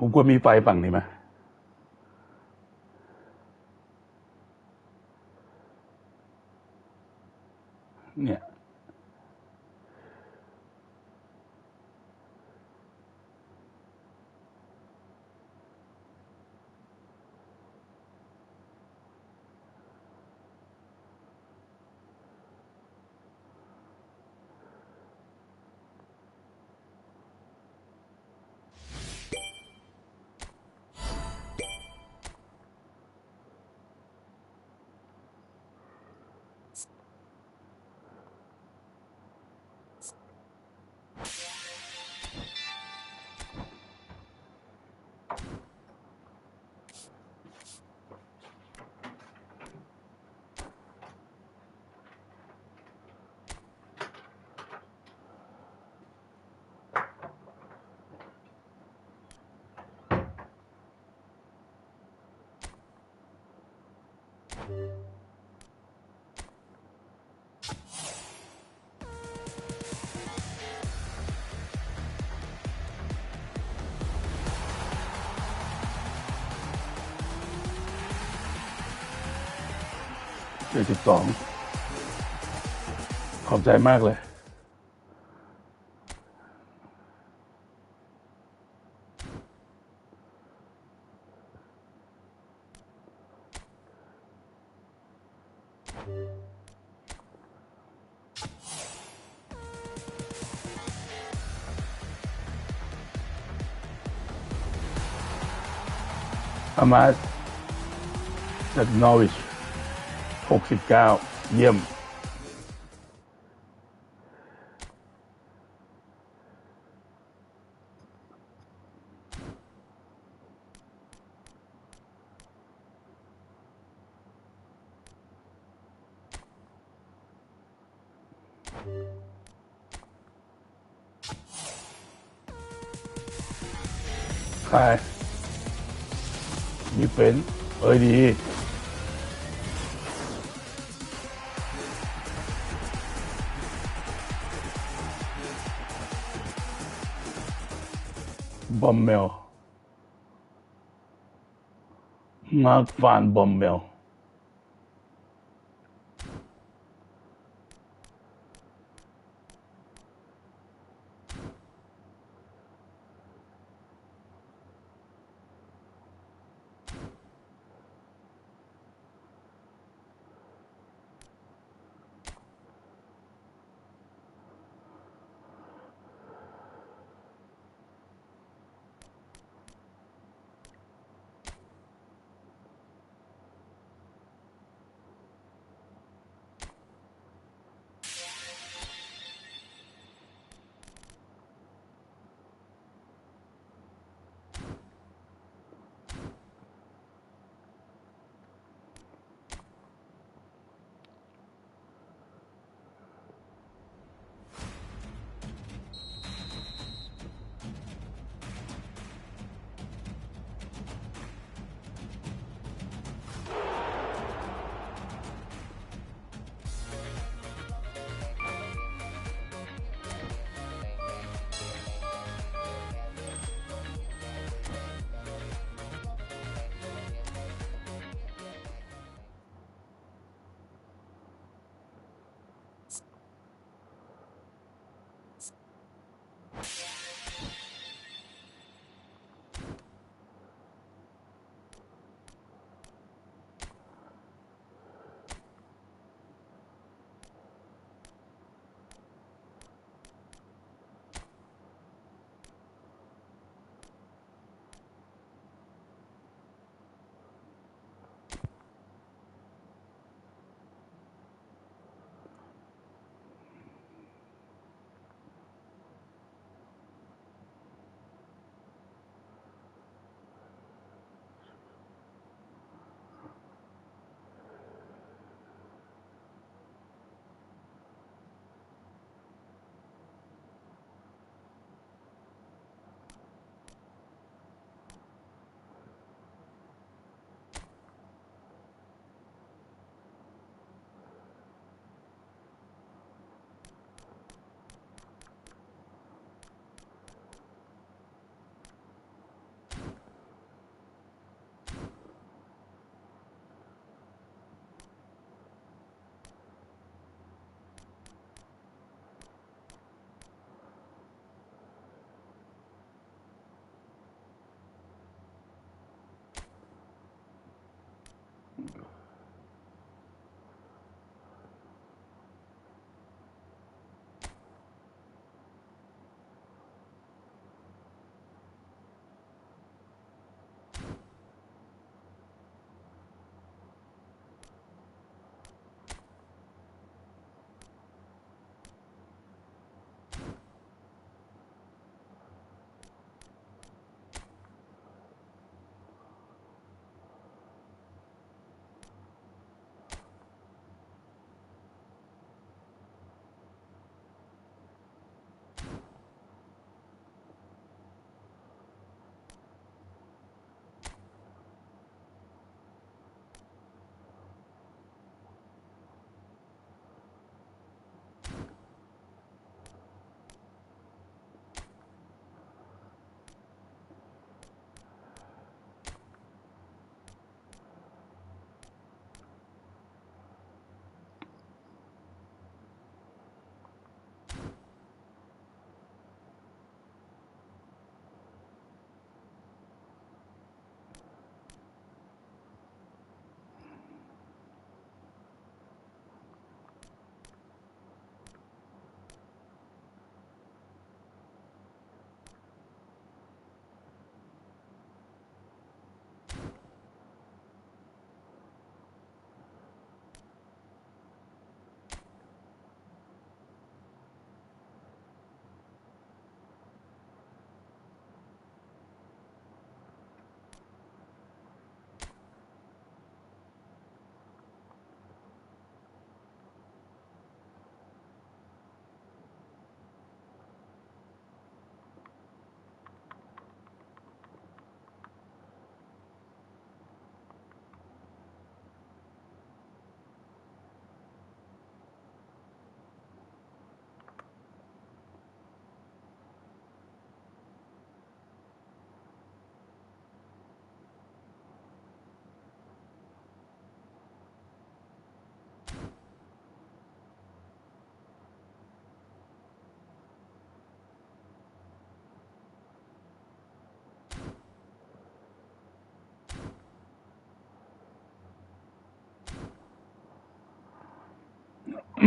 ผมควรมีไฟฝั่งนี้ไหมเนี่ย72ขอบใจมากเลยอามาจากนอร์วิช69เยี่ยมใครมีเป็นดีบอมเมลมาร์คฟานบอมเมล เอ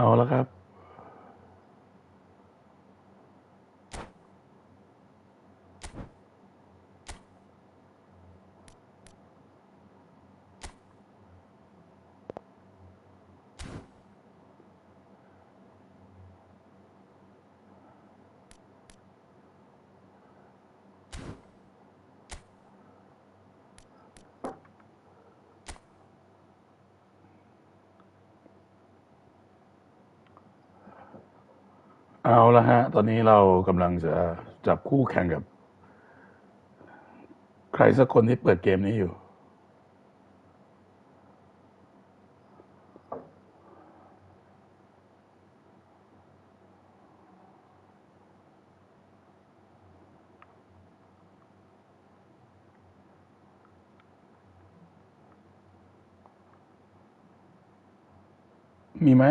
าแล้วครับเอาละฮะตอนนี้เรากำลังจะจับคู่แข่งกับใครสักคนที่เปิดเกมนี้อยู่มีไหม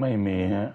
ไม่มีฮะ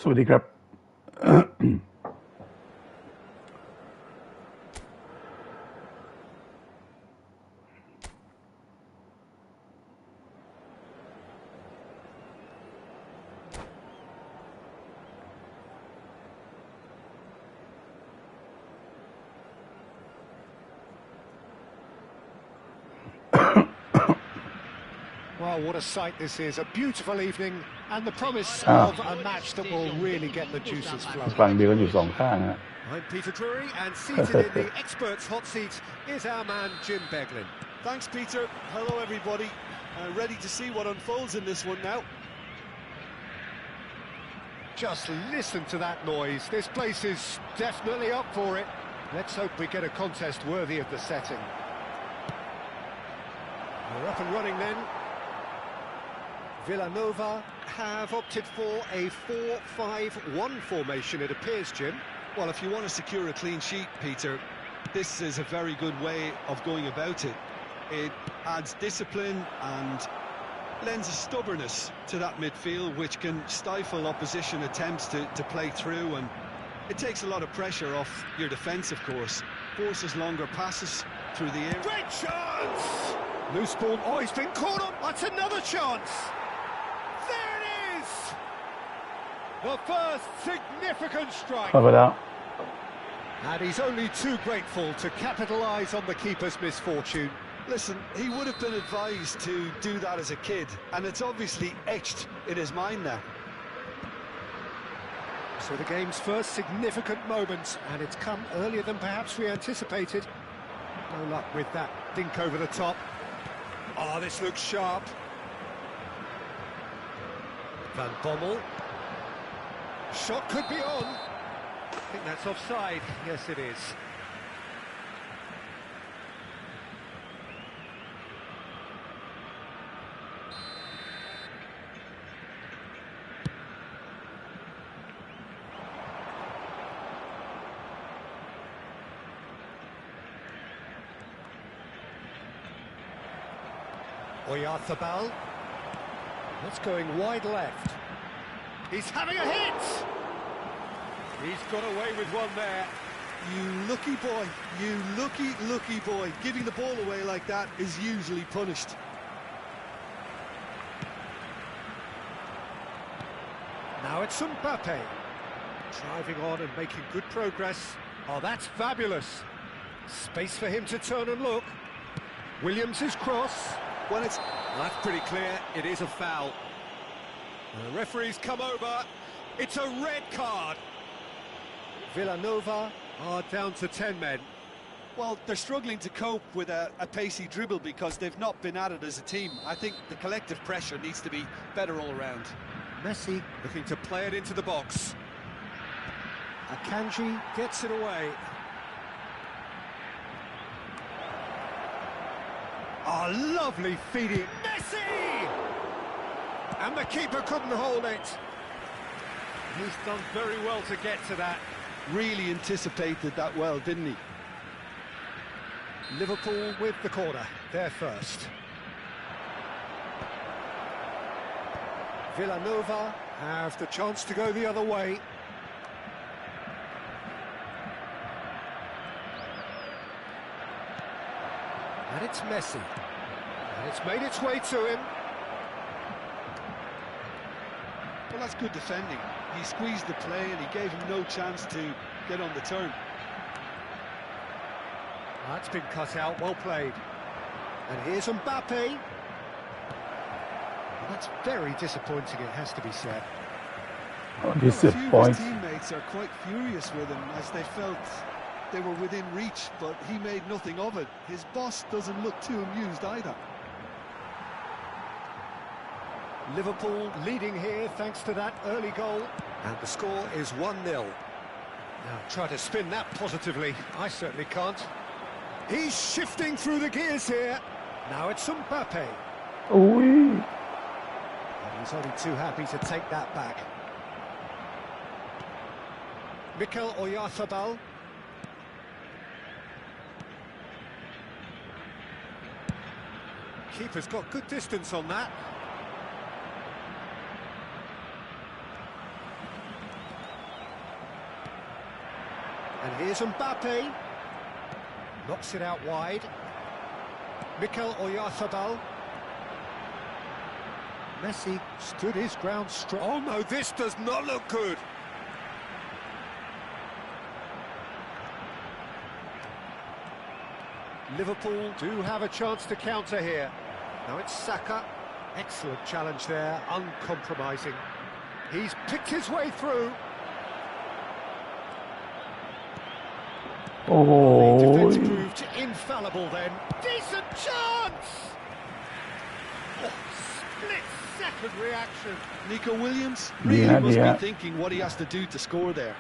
สวัสดีครับ Well, what a sight this is. A beautiful evening and the promise of a match that will really get the juices flowing. ฟังเดียวกันอยู่สองข้างฮะ I'm Peter Drury and seated in the experts' hot seat is our man Jim Beglin. Thanks, Peter. Hello, everybody. Ready to see what unfolds in this one now. Just listen to that noise. This place is definitely up for it. Let's hope we get a contest worthy of the setting. We're up and running then. Villanova have opted for a 4-5-1 formation, it appears, Jim. Well, if you want to secure a clean sheet, Peter, this is a very good way of going about it. It adds discipline and lends a stubbornness to that midfield, which can stifle opposition attempts to play through, and it takes a lot of pressure off your defence, of course. Forces longer passes through the air. Great chance! Loose ball. Oh, he's been caught up. That's another chance. There it is! The first significant strike. เข้าไปแล้ว And he's only too grateful to capitalise on the keeper's misfortune. Listen, he would have been advised to do that as a kid, and it's obviously etched in his mind now. So the game's first significant moment, and it's come earlier than perhaps we anticipated. No luck with that dink over the top. Oh, this looks sharp. Van Bommel. Shot could be on. I think that's offside. Yes, it is. Oyarthabal. That's going wide left. He's having a hit! He's got away with one there. You lucky boy, you lucky boy. Giving the ball away like that is usually punished. Now it's Mbappe. Driving on and making good progress. Oh, that's fabulous. Space for him to turn and look. Williams' cross. Well, That's pretty clear. It is a foul. The referee's come over. It's a red card. Villanova are down to 10 men. well, they're struggling to cope with a pacey dribble because they've not been at it as a team. I think the collective pressure needs to be better all around. Messi looking to play it into the box. Akanji gets it away. Oh, lovely feeding. Messi! And the keeper couldn't hold it. He's done very well to get to that. Really anticipated that well, didn't he? Liverpool with the corner, they're first. Villanova have the chance to go the other way. And it's Messi. And it's made its way to him. Well, that's good defending. He squeezed the play and he gave him no chance to get on the turn. That's been cut out, well played. And here's Mbappe. And that's very disappointing, it has to be said. On Well, this a few of point, his teammates are quite furious with him as they felt they were within reach, but he made nothing of it. His boss doesn't look too amused either. Liverpool leading here thanks to that early goal. And the score is 1-0. Now try to spin that positively. I certainly can't. He's shifting through the gears here. Now it's Mbappe. อุ้ย And he's only too happy to take that back. Mikel Oyarzabal. Keeper's got good distance on that. And here's Mbappe. Knocks it out wide. Mikel Oyarzabal. Messi stood his ground strong. Oh no, this does not look good. Liverpool do have a chance to counter here. Now it's Saka. Excellent challenge there, uncompromising. He's picked his way through. โอ้โห Defence proved infallible then. Decent chance! Oh, split-second reaction. Nico Williams Yeah, really must yeah. be thinking what he has to do to score there.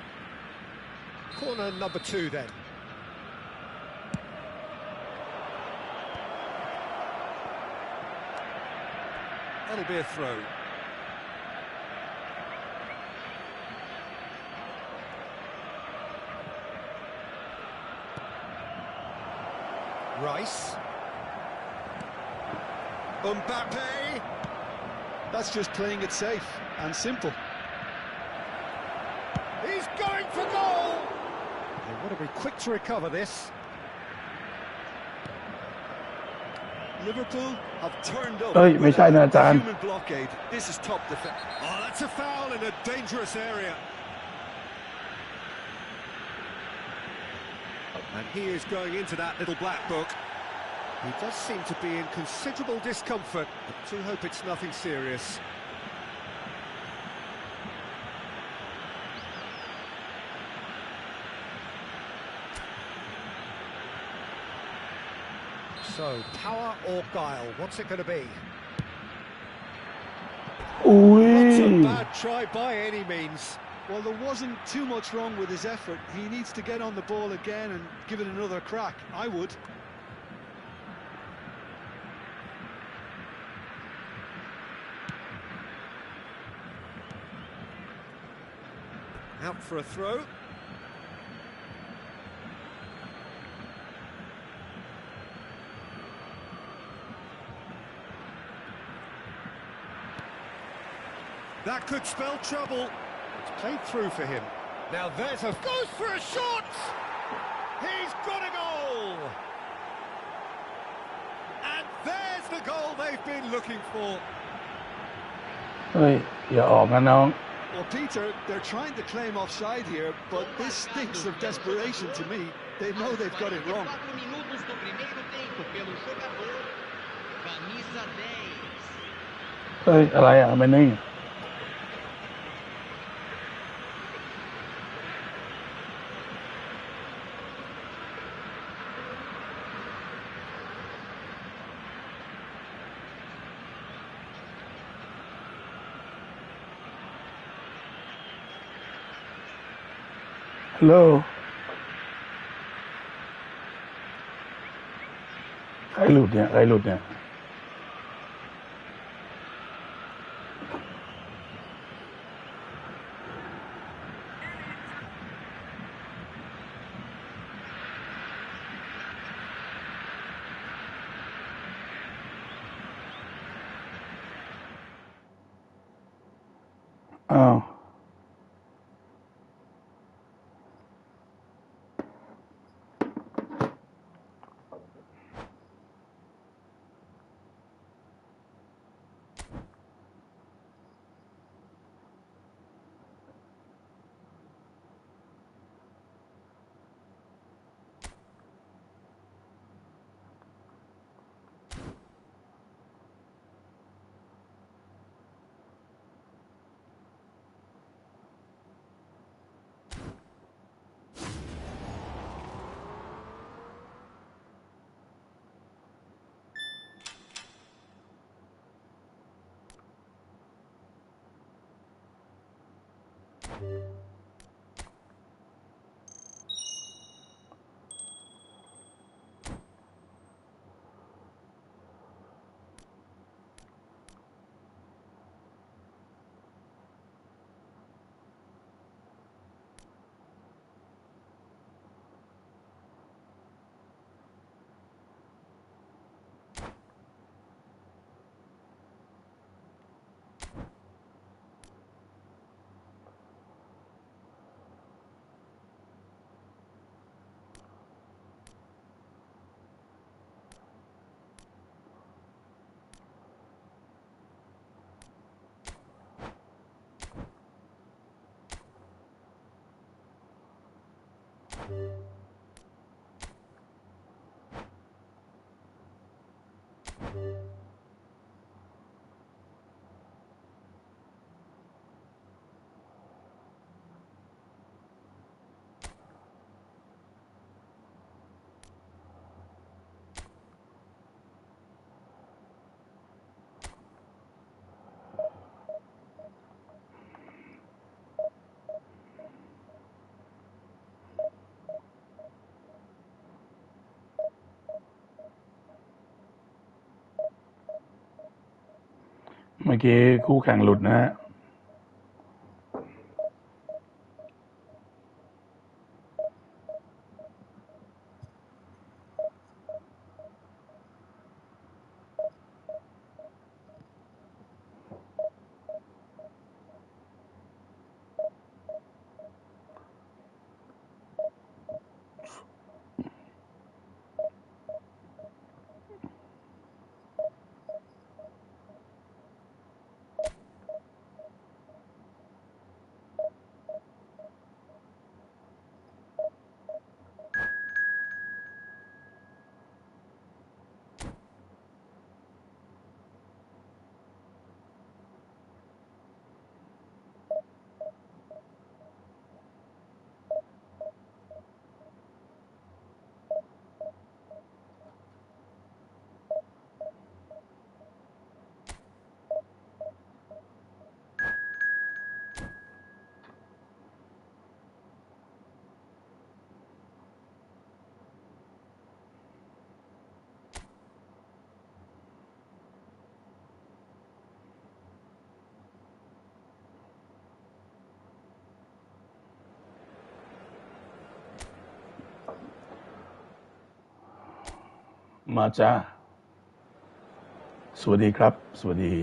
Corner number 2 then. That'll be a throw. Rice. Mbappe. That's just playing it safe and simple. He's going for goal. They want to be quick to recover this. Liverpool have turned up เอ้ยไม่ใช่นะอาจารย์ human blockade. This is top defense. Oh, that's a foul in a dangerous area. And he is going into that little black book. He does seem to be in considerable discomfort. I do hope it's nothing serious. So, power or guile? What's it going to be? อุ้ย Not a bad try by any means. Well, there wasn't too much wrong with his effort. He needs to get on the ball again and give it another crack. I would. Out for a throw. That could spell trouble. It's played through for him. Now there's a... Goes for a shot! He's got a goal! And there's the goal they've been looking for. เฮ้ยอย่าออกนะน้อง Well, Peter, they're trying to claim offside here, but this stinks of desperation to me. They know they've got it wrong. Minutos do primeiro tempo pelo jogador camisa 10. เฮ้ยอะไรอ่ะไม่นิ่งฮัลโหลใครหลุดเนี่ยใครหลุดเนี่ยอ้าวเมื่อกี้คู่แข่งหลุดนะฮะ มาจ้าสวัสดีครับสวัสดี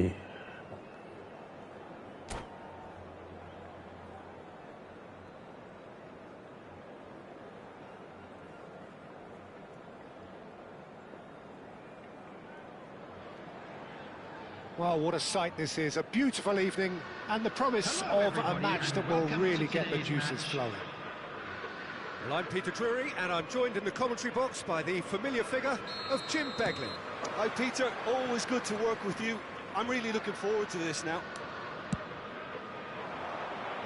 Well, what a sight this is. A beautiful evening and the promise of a match that will really get the juices flowing. Well, I'm Peter Drury and I'm joined in the commentary box by the familiar figure of Jim Beglin. Hi Peter, always good to work with you. I'm really looking forward to this now.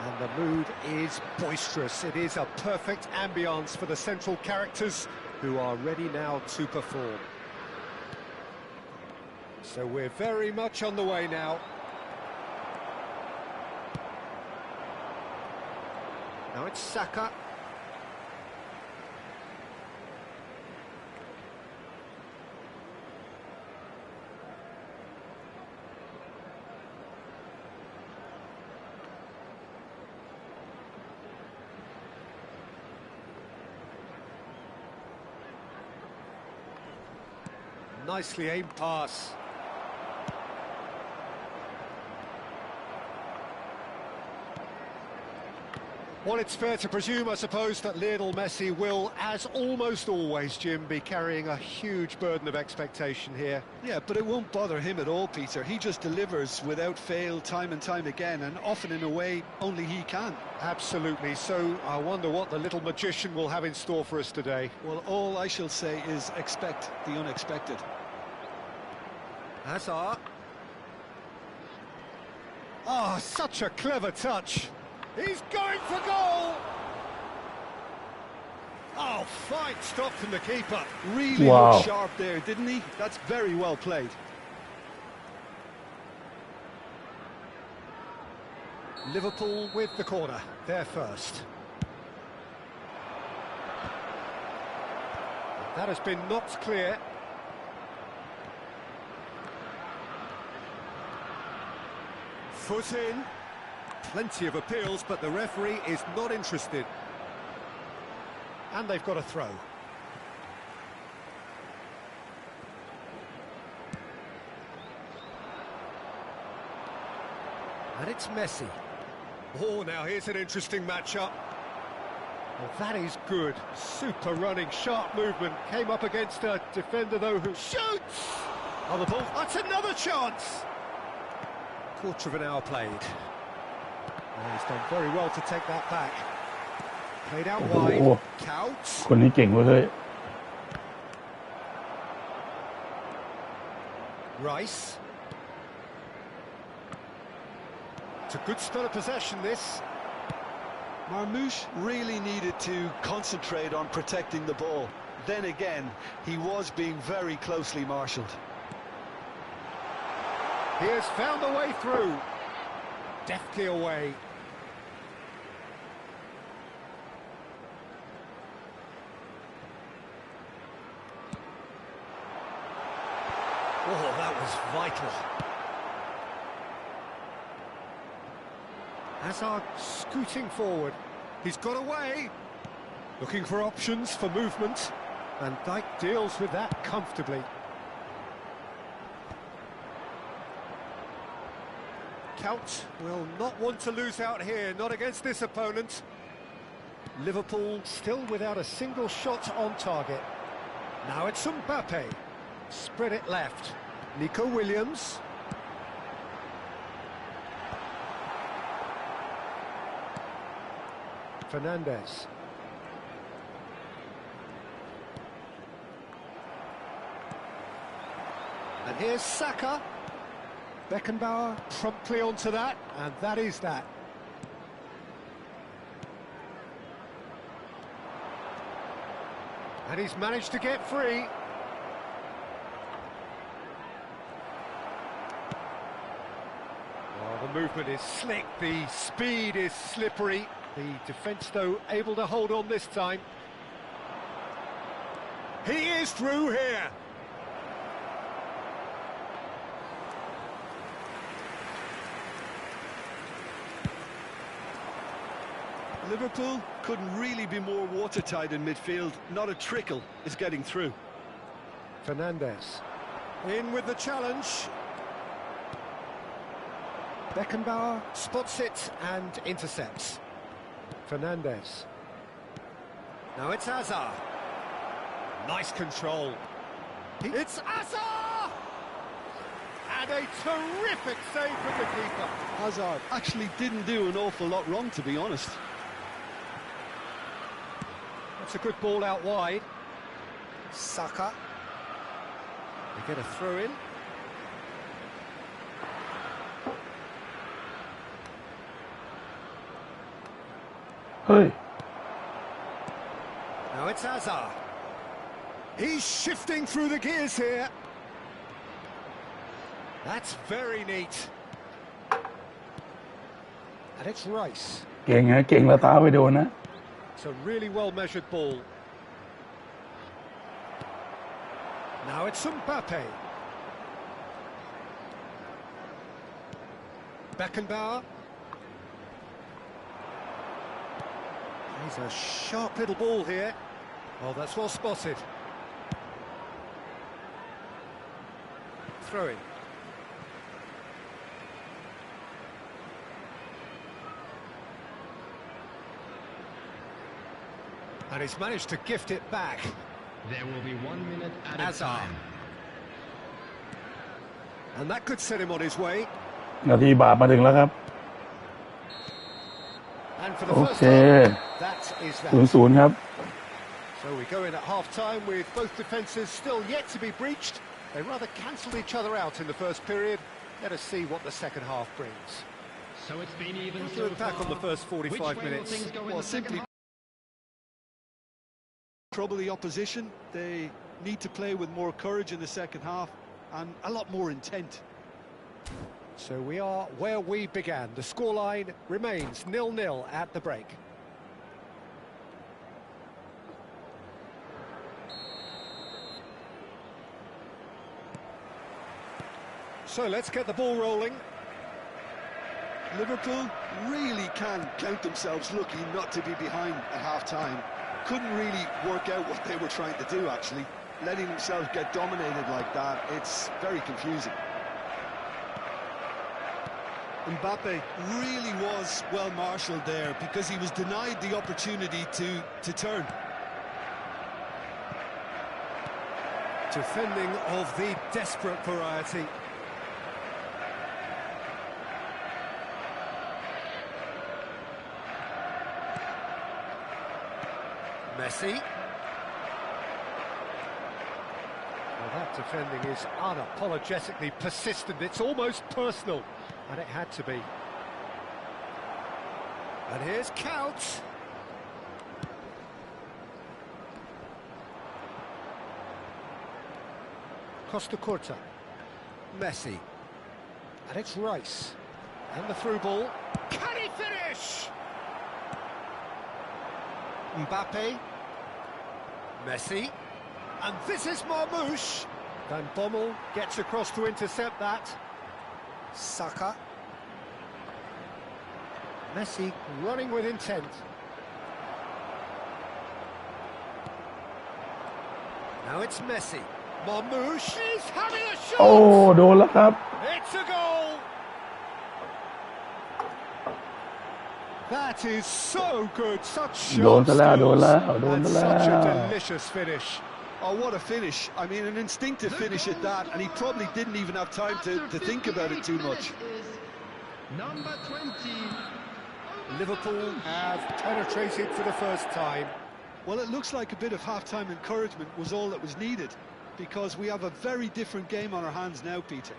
And the mood is boisterous. It is a perfect ambience for the central characters who are ready now to perform. So we're very much on the way now. Now it's Saka. Nicely aimed pass. Well, it's fair to presume, I suppose, that Lionel Messi will, as almost always, Jim, be carrying a huge burden of expectation here. Yeah, but it won't bother him at all, Peter. He just delivers without fail time and time again, and often in a way only he can. Absolutely. So I wonder what the little magician will have in store for us today. Well, all I shall say is expect the unexpected. Hazard. Oh, such a clever touch. He's going for goal! Oh, fine stop from the keeper. Really looked sharp there, didn't he? That's very well played. Liverpool with the corner. They're first. That has been knocked clear. Foot in. Plenty of appeals, but the referee is not interested. And they've got a throw. And it's Messi. Oh, now here's an interesting matchup. Well, that is good. Super running, sharp movement. Came up against a defender, though, who shoots! On the ball. That's another chance! Quarter of an hour played. Oh, he's done very well to take that back. Played out wide. Counts. คนนี้เก่งเว้ยเฮ้ย Rice. It's a good spell of possession, this. Marmoush really needed to concentrate on protecting the ball. Then again, he was being very closely marshalled. He has found a way through. Deftly away. Oh, that was vital. Hazard scooting forward. He's got away. Looking for options for movement. And Dijk deals with that comfortably. Count will not want to lose out here, not against this opponent. Liverpool still without a single shot on target. Now it's Mbappe. Spread it left. Nico Williams. Fernandes. And here's Saka. Beckenbauer promptly onto that, and that is that. And he's managed to get free. Oh, the movement is slick, the speed is slippery. The defence, though, able to hold on this time. He is through here. Liverpool couldn't really be more watertight in midfield. Not a trickle is getting through. Fernandez. In with the challenge. Beckenbauer spots it and intercepts. Fernandez. Now it's Hazard. Nice control. It's Hazard! And a terrific save from the keeper. Hazard actually didn't do an awful lot wrong, to be honest. That's a good ball out wide. Saka. They get a throw in. Hey. Now it's Hazard. He's shifting through the gears here. That's very neat. And it's Rice. เก่งนะเก่งแล้วตาไปโดนนะ It's a really well-measured ball. Now it's Mbappe. Beckenbauer. He's a sharp little ball here. Oh, that's well spotted. Throw in. And he's managed to gift it back. There will be 1 minute at a Hazard. time. And that could set him on his way. นาทีบาปมาถึงแล้วครับ And for the โอ first เค time, that is that. 0-0 ครับ So we go in at half-time with both defences still yet to be breached. They rather cancelled each other out in the first period. Let us see what the second half brings. So it's been even We'll so look back far. on the first 45 Which way will minutes. things go in Well, the second simply half? trouble the opposition. They need to play with more courage in the second half and a lot more intent. So we are where we began. The scoreline remains 0-0 at the break. So let's get the ball rolling. Liverpool really can count themselves lucky not to be behind at half-time. Couldn't really work out what they were trying to do, actually. Letting themselves get dominated like that, it's very confusing. Mbappe really was well marshalled there because he was denied the opportunity to turn. Defending of the desperate variety. Messi. Well, that defending is unapologetically persistent. It's almost personal, and it had to be. And here's Couch. Costa Curta. Messi. And it's Rice. And the through ball. Can he finish? Mbappe. Messi. And this is Marmoush. Van Bommel gets across to intercept that. Saka. Messi running with intent. Now it's Messi. Marmoush is having a shot! โอ้โดนแล้วครับ It's a goal! That is so good, such sharp โดนซะแล้ว skills, โดนแล้วโดน and ซะแล้ว such a delicious finish. Oh, what a finish. I mean, an instinctive finish at that, and he probably didn't even have time to think about it too much. Number 20. Liverpool have penetrated for the first time. Well, it looks like a bit of half-time encouragement was all that was needed, because we have a very different game on our hands now, Peter.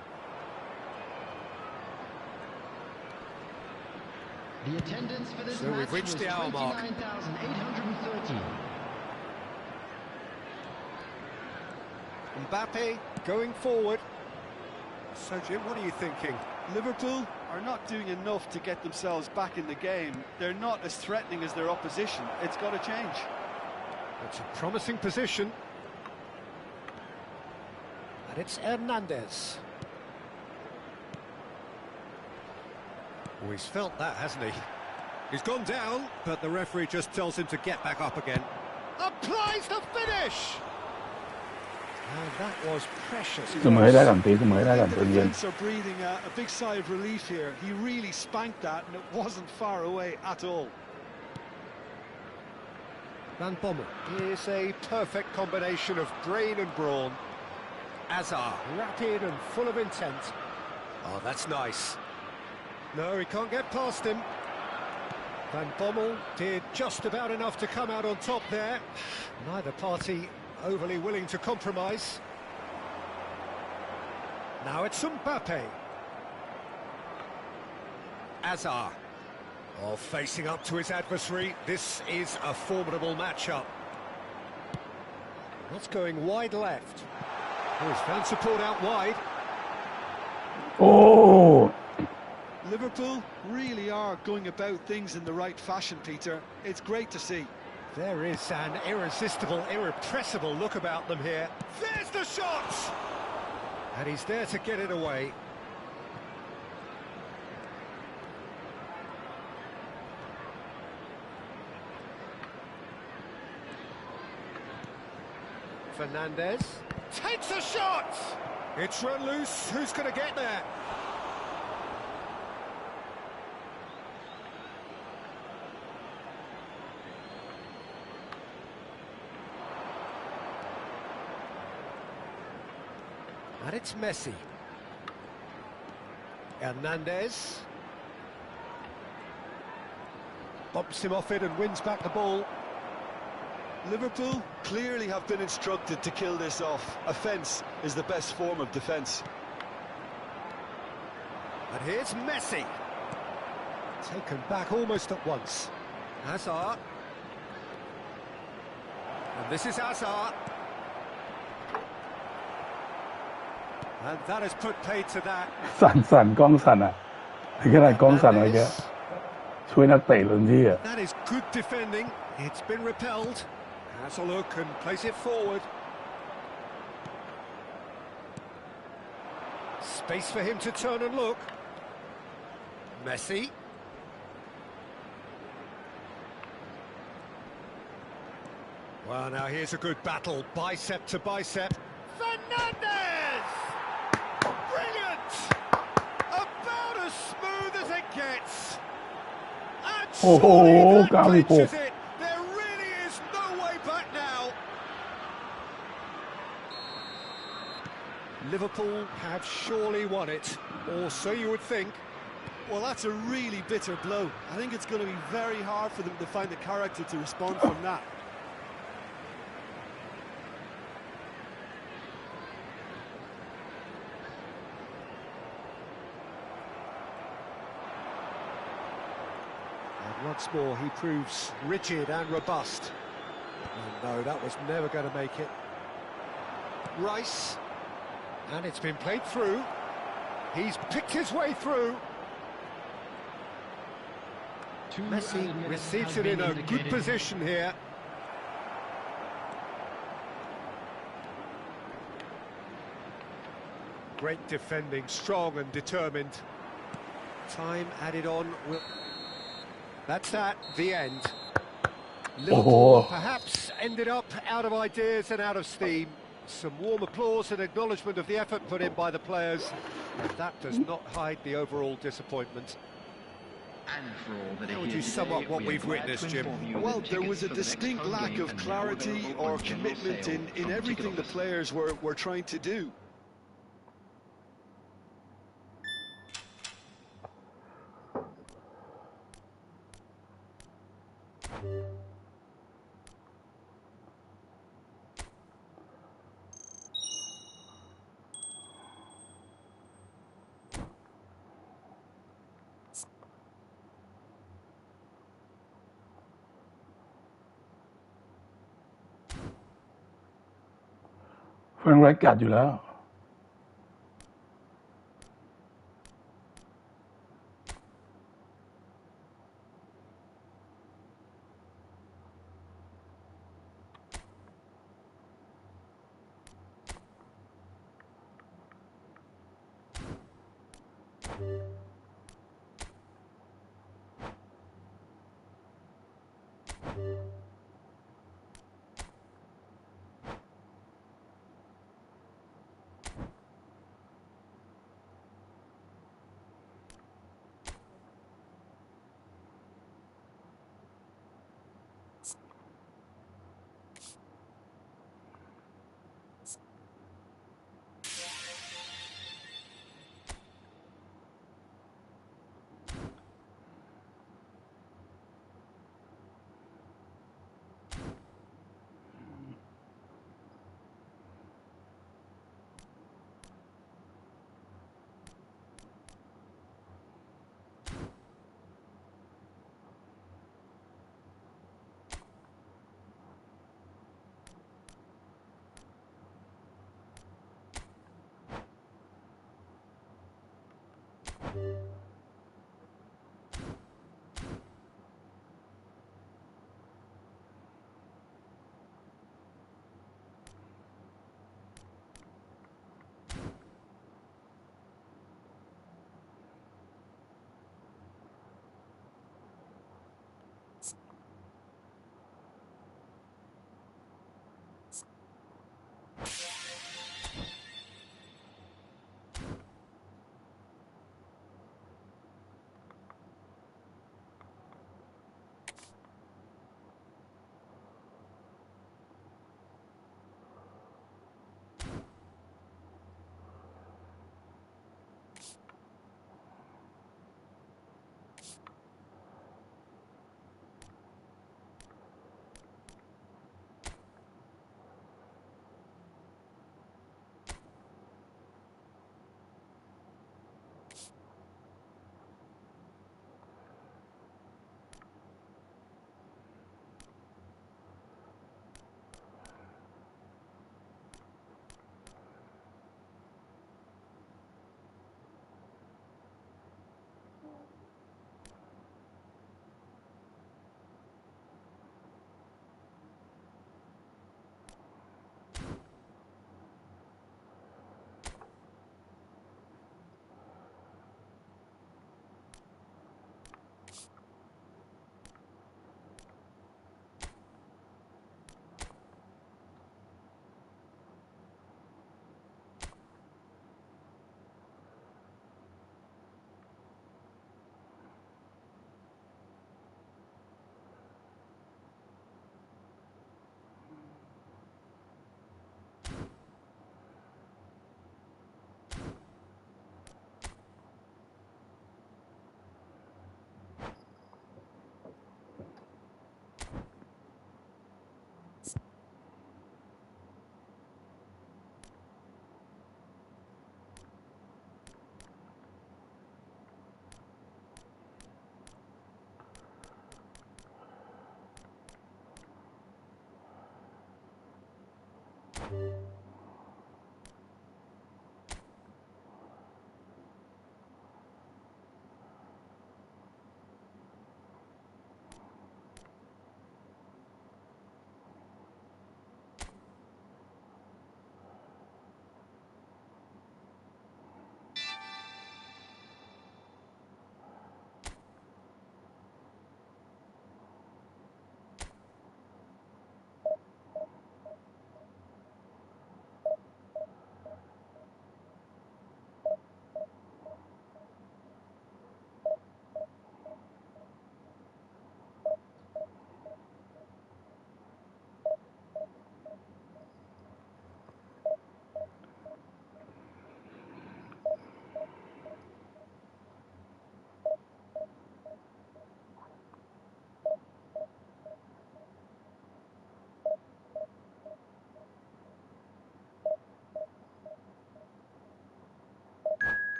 The attendance for this So match we've reached was the hour mark. 29,830. Mbappe going forward. So, Jim, what are you thinking? Liverpool are not doing enough to get themselves back in the game. They're not as threatening as their opposition. It's got to change. It's a promising position. And it's Hernandez. Oh, he's felt that, hasn't he? He's gone down, but the referee just tells him to get back up again. Applies the finish! And that was precious. เสมอให้ได้ก่อนตีเสมอให้ได้ I ก่อน think ต the อนเย็น defence are breathing a big sigh of relief here. He really spanked that, and it wasn't far away at all. Van Bommel is a perfect combination of brain and brawn. Azar, rapid and full of intent. Oh, that's nice. No, he can't get past him. Van Bommel did just about enough to come out on top there. Neither party overly willing to compromise. Now it's Mbappe. Azar. Oh, facing up to his adversary. This is a formidable matchup. That's going wide left. Oh, he's found support out wide. โอ้ Liverpool really are going about things in the right fashion, Peter. It's great to see. There is an irresistible, irrepressible look about them here. There's the shot! And he's there to get it away. Fernandez takes a shot! It's run loose. Who's going to get there? And it's Messi. Hernandez. Bumps him off it and wins back the ball. Liverpool clearly have been instructed to kill this off. Offence is the best form of defence. And here's Messi. Taken back almost at once. Hazard. And this is Hazard. And that has put paid to that. สั่นกล้องสั่นอ่ะถึงขนาดกล้องสั่นอะไรแกช่วยนักเตะเต็มที่อ่ะ That is good defending. It's been repelled. Has a look and plays it forward. Space for him to turn and look. Messi. Well, now here's a good battle, bicep to bicep. Fernandez! Brilliant! About as smooth as it gets. And surely that clinches it. There really is no way back now. Liverpool have surely won it, or so you would think. Well, that's a really bitter blow. I think it's going to be very hard for them to find the character to respond from that. Once more, he proves rigid and robust. Oh, no, that was never going to make it. Rice. And it's been played through. He's picked his way through. Messi receives it in a good position here. Great defending, strong and determined. Time added on. That's that, the end. Liverpool perhaps ended up out of ideas and out of steam. Some warm applause and acknowledgement of the effort put in by the players. But that does not hide the overall disappointment. How would you sum up what we've witnessed, Jim? Well, there was a distinct lack of clarity or commitment in everything the players were trying to do. Frank ไรกัดอยู่แล้ว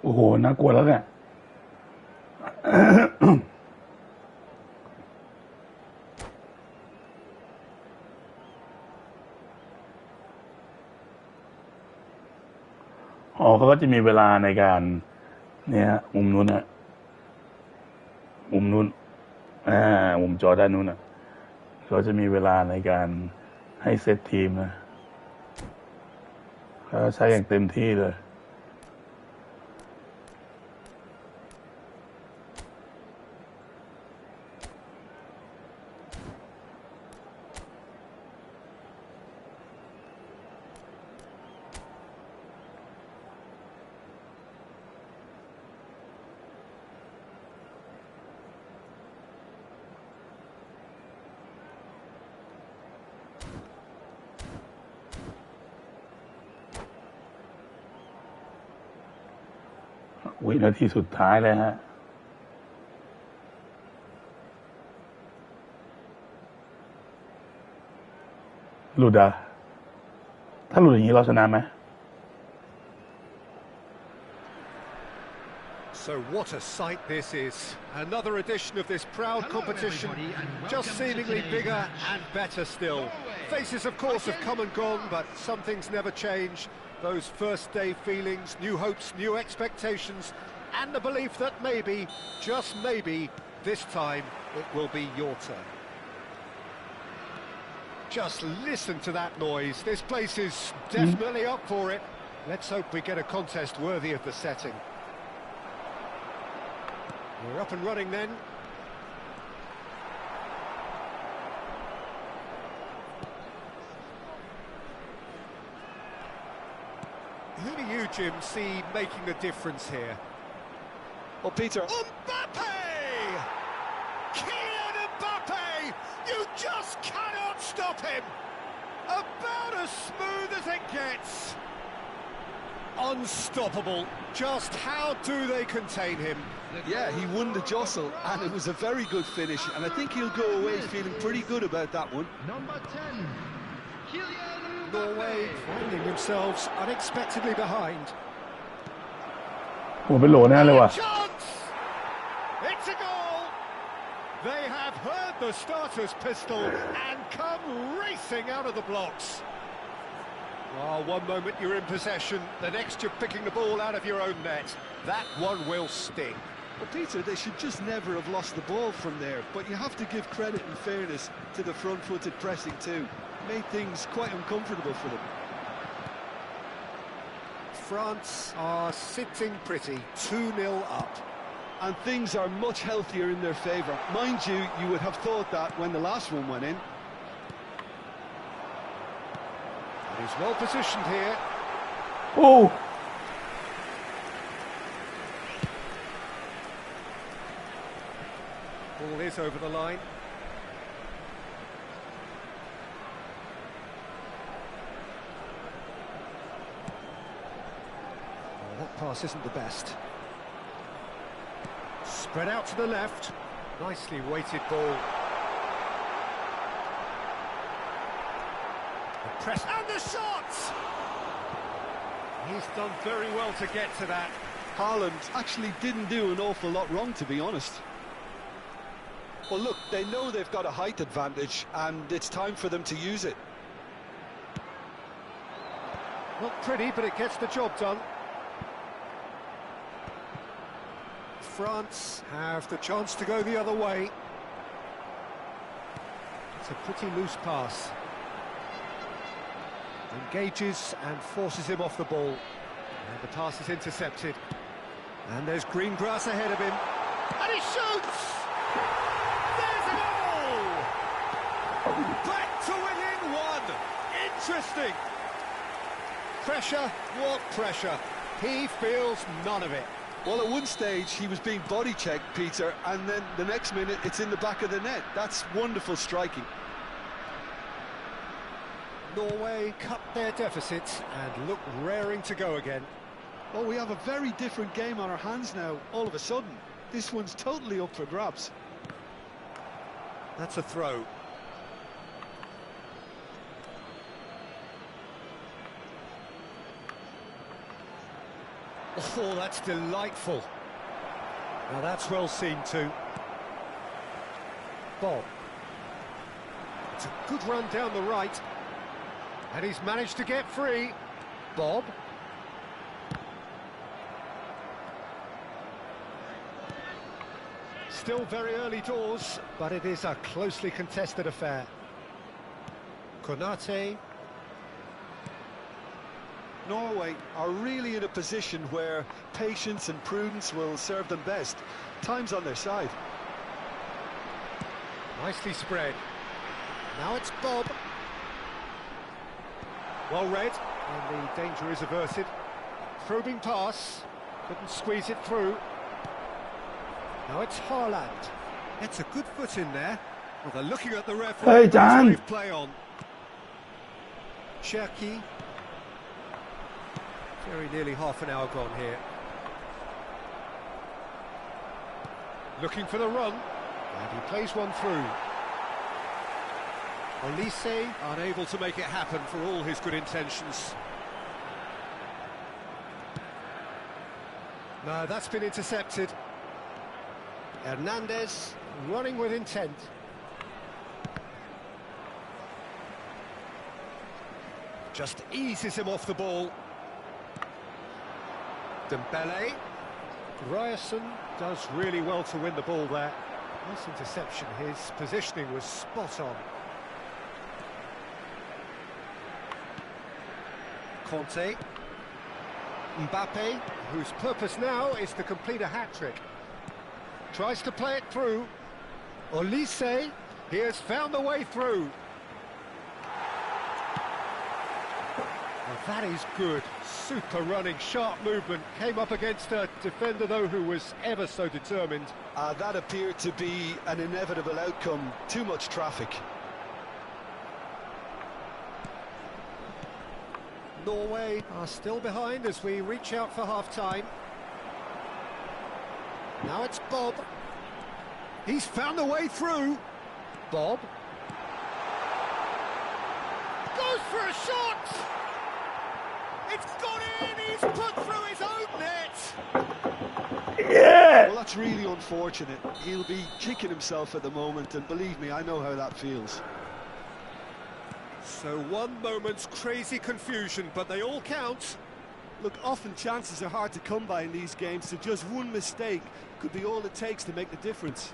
โอ้โหน่ากลัวแล้วเนี่ย อ๋อเขาก็จะมีเวลาในการเนี่ยมุมนู้นนะมุมนู้นมุมจอด้านนู้นนะเขาจะมีเวลาในการให้เซตทีมนะเขาใช้อย่างเต็มที่เลยวินาทีสุดท้ายเลยฮะหลุดอ่ะถ้าหลุดอย่างนี้เราชนะไหม So what a sight this is. Another edition of this proud competition, just seemingly bigger and better still. Faces, of course, have come and gone, but some things never change. Those first day feelings, new hopes, new expectations, and the belief that maybe, just maybe, this time it will be your turn. Just listen to that noise. This place is definitely up for it. Let's hope we get a contest worthy of the setting. We're up and running then. Who do you, Jim, see making a difference here? Well, Peter... Mbappe! Kylian Mbappe! You just cannot stop him! About as smooth as it gets. Unstoppable. Just how do they contain him? Yeah, he won the jostle, and it was a very good finish, and I think he'll go away feeling pretty good about that one. Number 10, Kylian Mbappe. Norway finding themselves unexpectedly behind. โอ้เป็นโหลแน่เลยว่ะ Chance! It's a goal! They have heard the starter's pistol and come racing out of the blocks. Oh, one moment you're in possession, the next you're picking the ball out of your own net. That one will sting. Well, Peter, they should just never have lost the ball from there, but you have to give credit and fairness to the front-footed pressing too. Made things quite uncomfortable for them. France are sitting pretty, 2-0 up. And things are much healthier in their favour. Mind you, you would have thought that when the last one went in. He's well positioned here. โอ้ Ball is over the line. Oh, that pass isn't the best. Spread out to the left. Nicely weighted ball. The press and the shot! He's done very well to get to that. Haaland actually didn't do an awful lot wrong, to be honest. Well, look, they know they've got a height advantage, and it's time for them to use it. Not pretty, but it gets the job done. France have the chance to go the other way. It's a pretty loose pass. Engages and forces him off the ball. And the pass is intercepted. And there's green grass ahead of him. And he shoots! There's a goal! Back to within one. Interesting. Pressure, what pressure? He feels none of it. Well, at one stage, he was being body-checked, Peter, and then the next minute, it's in the back of the net. That's wonderful striking. Norway cut their deficit and look raring to go again. Well, we have a very different game on our hands now, all of a sudden. This one's totally up for grabs. That's a throw. Oh, that's delightful. Now that's well seen too. Bob. It's a good run down the right. And he's managed to get free. Bob. Still very early doors, but it is a closely contested affair. Konate. Norway are really in a position where patience and prudence will serve them best. Time's on their side. Nicely spread. Now it's Bob. Well read, and the danger is averted. Probing pass. Couldn't squeeze it through. Now it's Haaland. It's a good foot in there. Well, they're looking at the referee. Hey, Dan. Play on. Cherki. Very nearly half an hour gone here. Looking for the run. And he plays one through. Olise unable to make it happen for all his good intentions. No, that's been intercepted. Hernandez running with intent. Just eases him off the ball. Dembele. Ryerson does really well to win the ball there. Nice interception. His positioning was spot on. Conte. Mbappe, whose purpose now is to complete a hat-trick. Tries to play it through. Olise, he has found the way through. Well, that is good. Super running, sharp movement. Came up against a defender, though, who was ever so determined. That appeared to be an inevitable outcome. Too much traffic. Norway are still behind as we reach out for half-time. Now it's Bob. He's found the way through. Bob. Goes for a shot! It's gone in! He's put through his own net! Yeah! Well, that's really unfortunate. He'll be kicking himself at the moment, and believe me, I know how that feels. So one moment's crazy confusion, but they all count. Look, often chances are hard to come by in these games, so just one mistake could be all it takes to make the difference.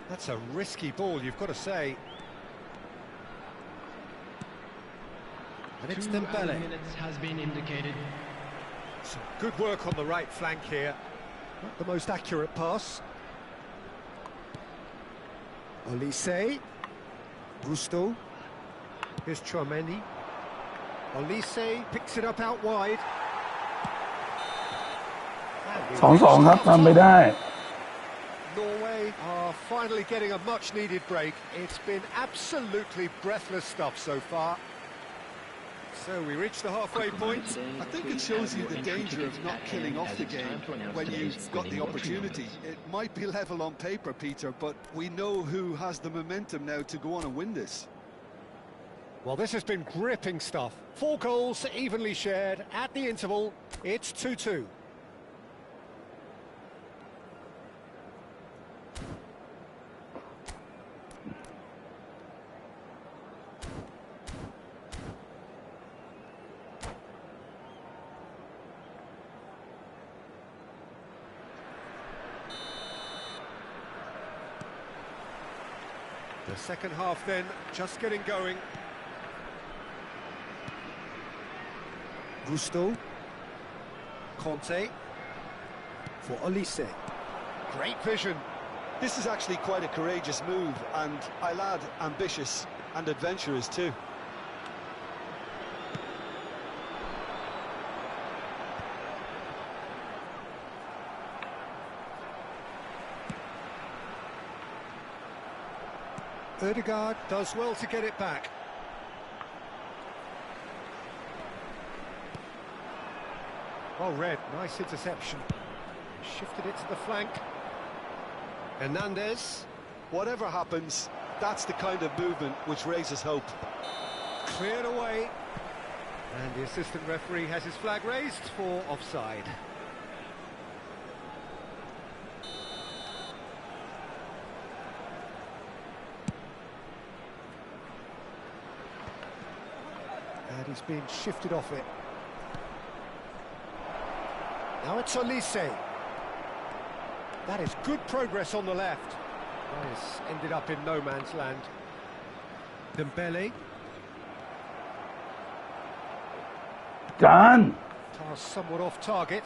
That's a risky ball, you've got to say. And it's 2 Dembele. minutes has been indicated. Some good work on the right flank here. Not the most accurate pass. Olise. Gusto. Here's Chouameni. Olise picks it up out wide. 2-2 ครับทำไปได้ Norway are finally getting a much-needed break. It's been absolutely breathless stuff so far. So we reach the halfway point. I think it shows you the danger of not killing off the game when you've got the opportunity. It might be level on paper, Peter, but we know who has the momentum now to go on and win this. Well, this has been gripping stuff. 4 goals evenly shared at the interval. It's 2-2. The second half then, just getting going. Gusto. Conte. For Olise. Great vision. This is actually quite a courageous move, and I'll add ambitious and adventurous too. Ødegaard does well to get it back. Well read, nice interception. Shifted it to the flank. Hernandez. Whatever happens, that's the kind of movement which raises hope. Cleared away. And the assistant referee has his flag raised for offside. And he's been shifted off it. Now it's Olise. That is good progress on the left. That has ended up in no man's land. Dembele. จาน Pass somewhat off target.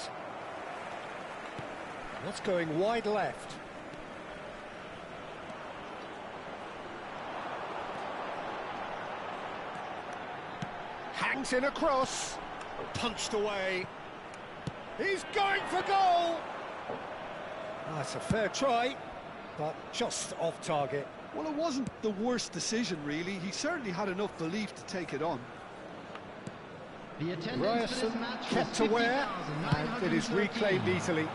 That's going wide left. Hangs in a cross. Punched away. He's going for goal! That's a fair try, but just off target. Well, it wasn't the worst decision, really. He certainly had enough belief to take it on. The attendance for Ryerson this match kept was aware, and it is 50,913. reclaimed easily.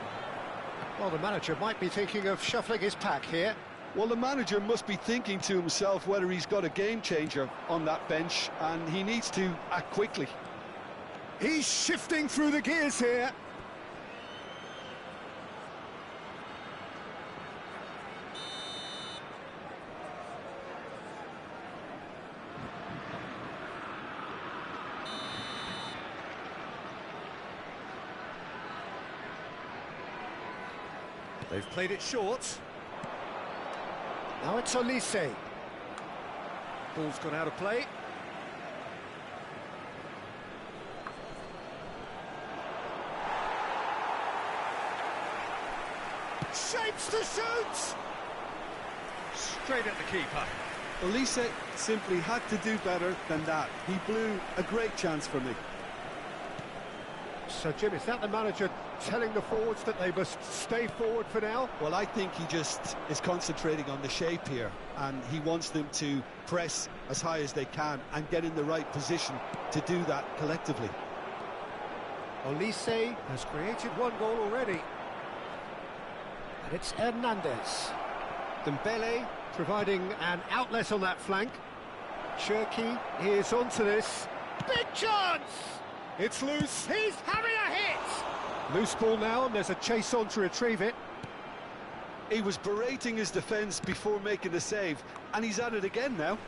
Well, the manager might be thinking of shuffling his pack here. Well, the manager must be thinking to himself whether he's got a game changer on that bench, and he needs to act quickly. He's shifting through the gears here. They've played it short. Now it's Olise. Ball's gone out of play. Shapes to shoot! Straight at the keeper. Olise simply had to do better than that. He blew a great chance for me. So, Jim, is that the manager telling the forwards that they must stay forward for now? Well, I think he just is concentrating on the shape here, and he wants them to press as high as they can and get in the right position to do that collectively. Olise has created one goal already. And it's Hernandez. Dembele providing an outlet on that flank. Cherki is onto this. Big chance! It's loose. He's having a hit! Loose ball now, and there's a chase on to retrieve it. He was berating his defence before making the save, and he's at it again now.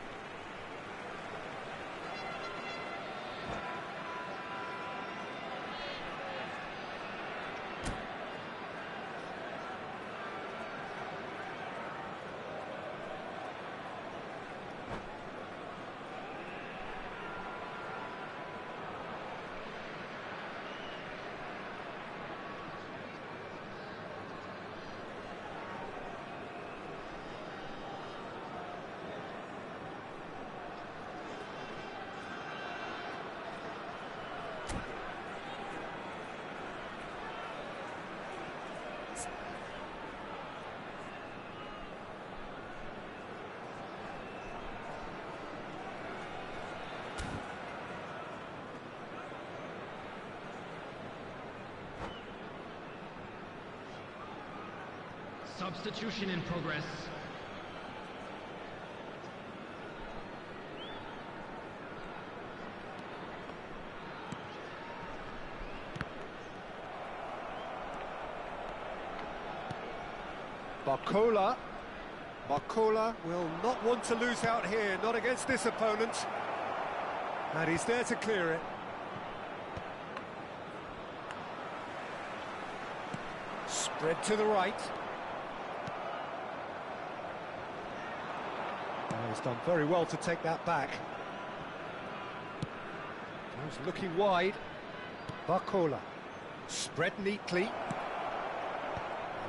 Substitution in progress. Barcola. Barcola will not want to lose out here, not against this opponent. And he's there to clear it. Spread to the right. Oh, he's done very well to take that back. He's looking wide. Barcola. Spread neatly.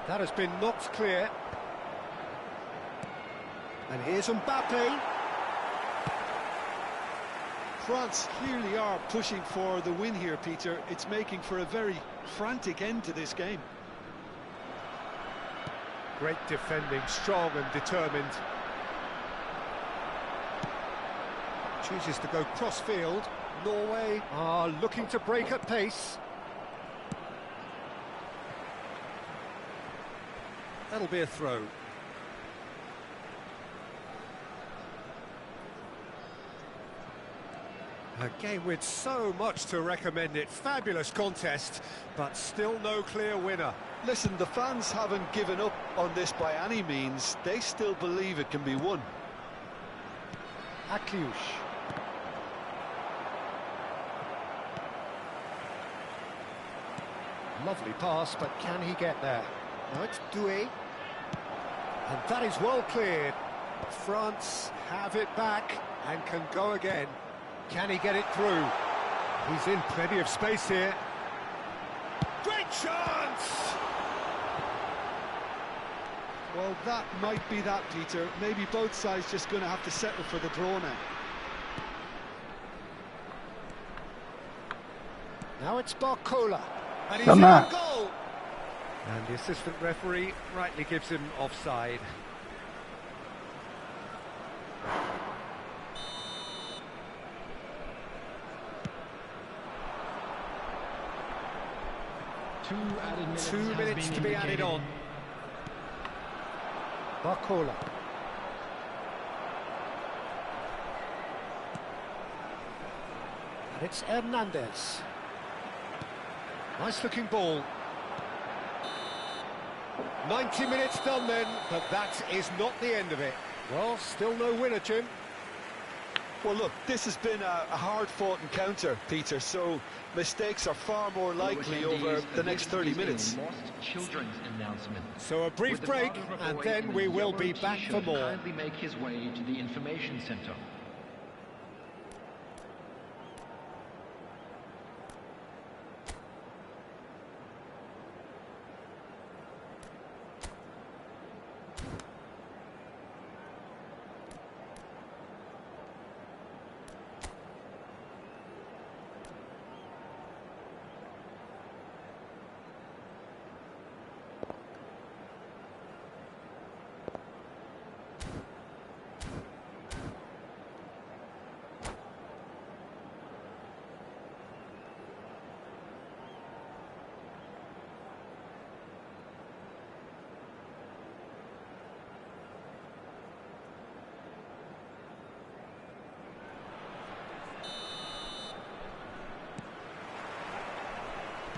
That has been knocked clear. And here's Mbappe. France clearly are pushing for the win here, Peter. It's making for a very frantic end to this game. Great defending, strong and determined. Chooses to go cross-field. Norway are looking to break at pace. That'll be a throw. A game with so much to recommend it. Fabulous contest, but still no clear winner. Listen, the fans haven't given up on this by any means. They still believe it can be won. Akliush. Lovely pass, but can he get there? Now it's Doué. And that is well cleared. France have it back and can go again. Can he get it through? He's in plenty of space here. Great chance! Well, that might be that, Peter. Maybe both sides just going to have to settle for the draw now. Now it's Barcola. And he's in a goal! And the assistant referee rightly gives him offside. Two minutes to be added on. Barcola. And it's Hernandez. Nice looking ball. 90 minutes done then, but that is not the end of it. Well, still no winner, Jim. Well, look, this has been a hard-fought encounter, Peter, so mistakes are far more likely over the next 30 minutes. So a brief break, and then we will be back for more. Kindly make his way to the information center.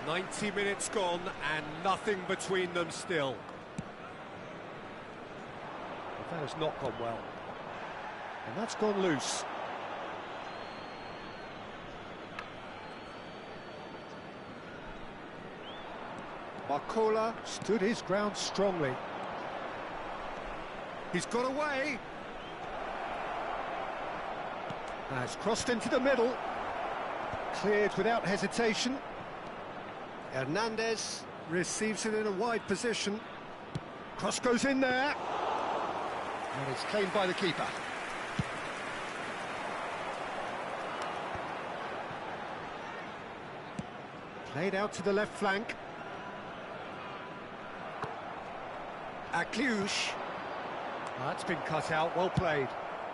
"90 minutes gone and nothing between them still." But that has not gone well. And that's gone loose. Barcola stood his ground strongly. He's got away. Has crossed into the middle. Cleared without hesitation. Hernandez receives it in a wide position. Cross goes in there. And it's claimed by the keeper. Played out to the left flank. Akliush. That's been cut out, well played.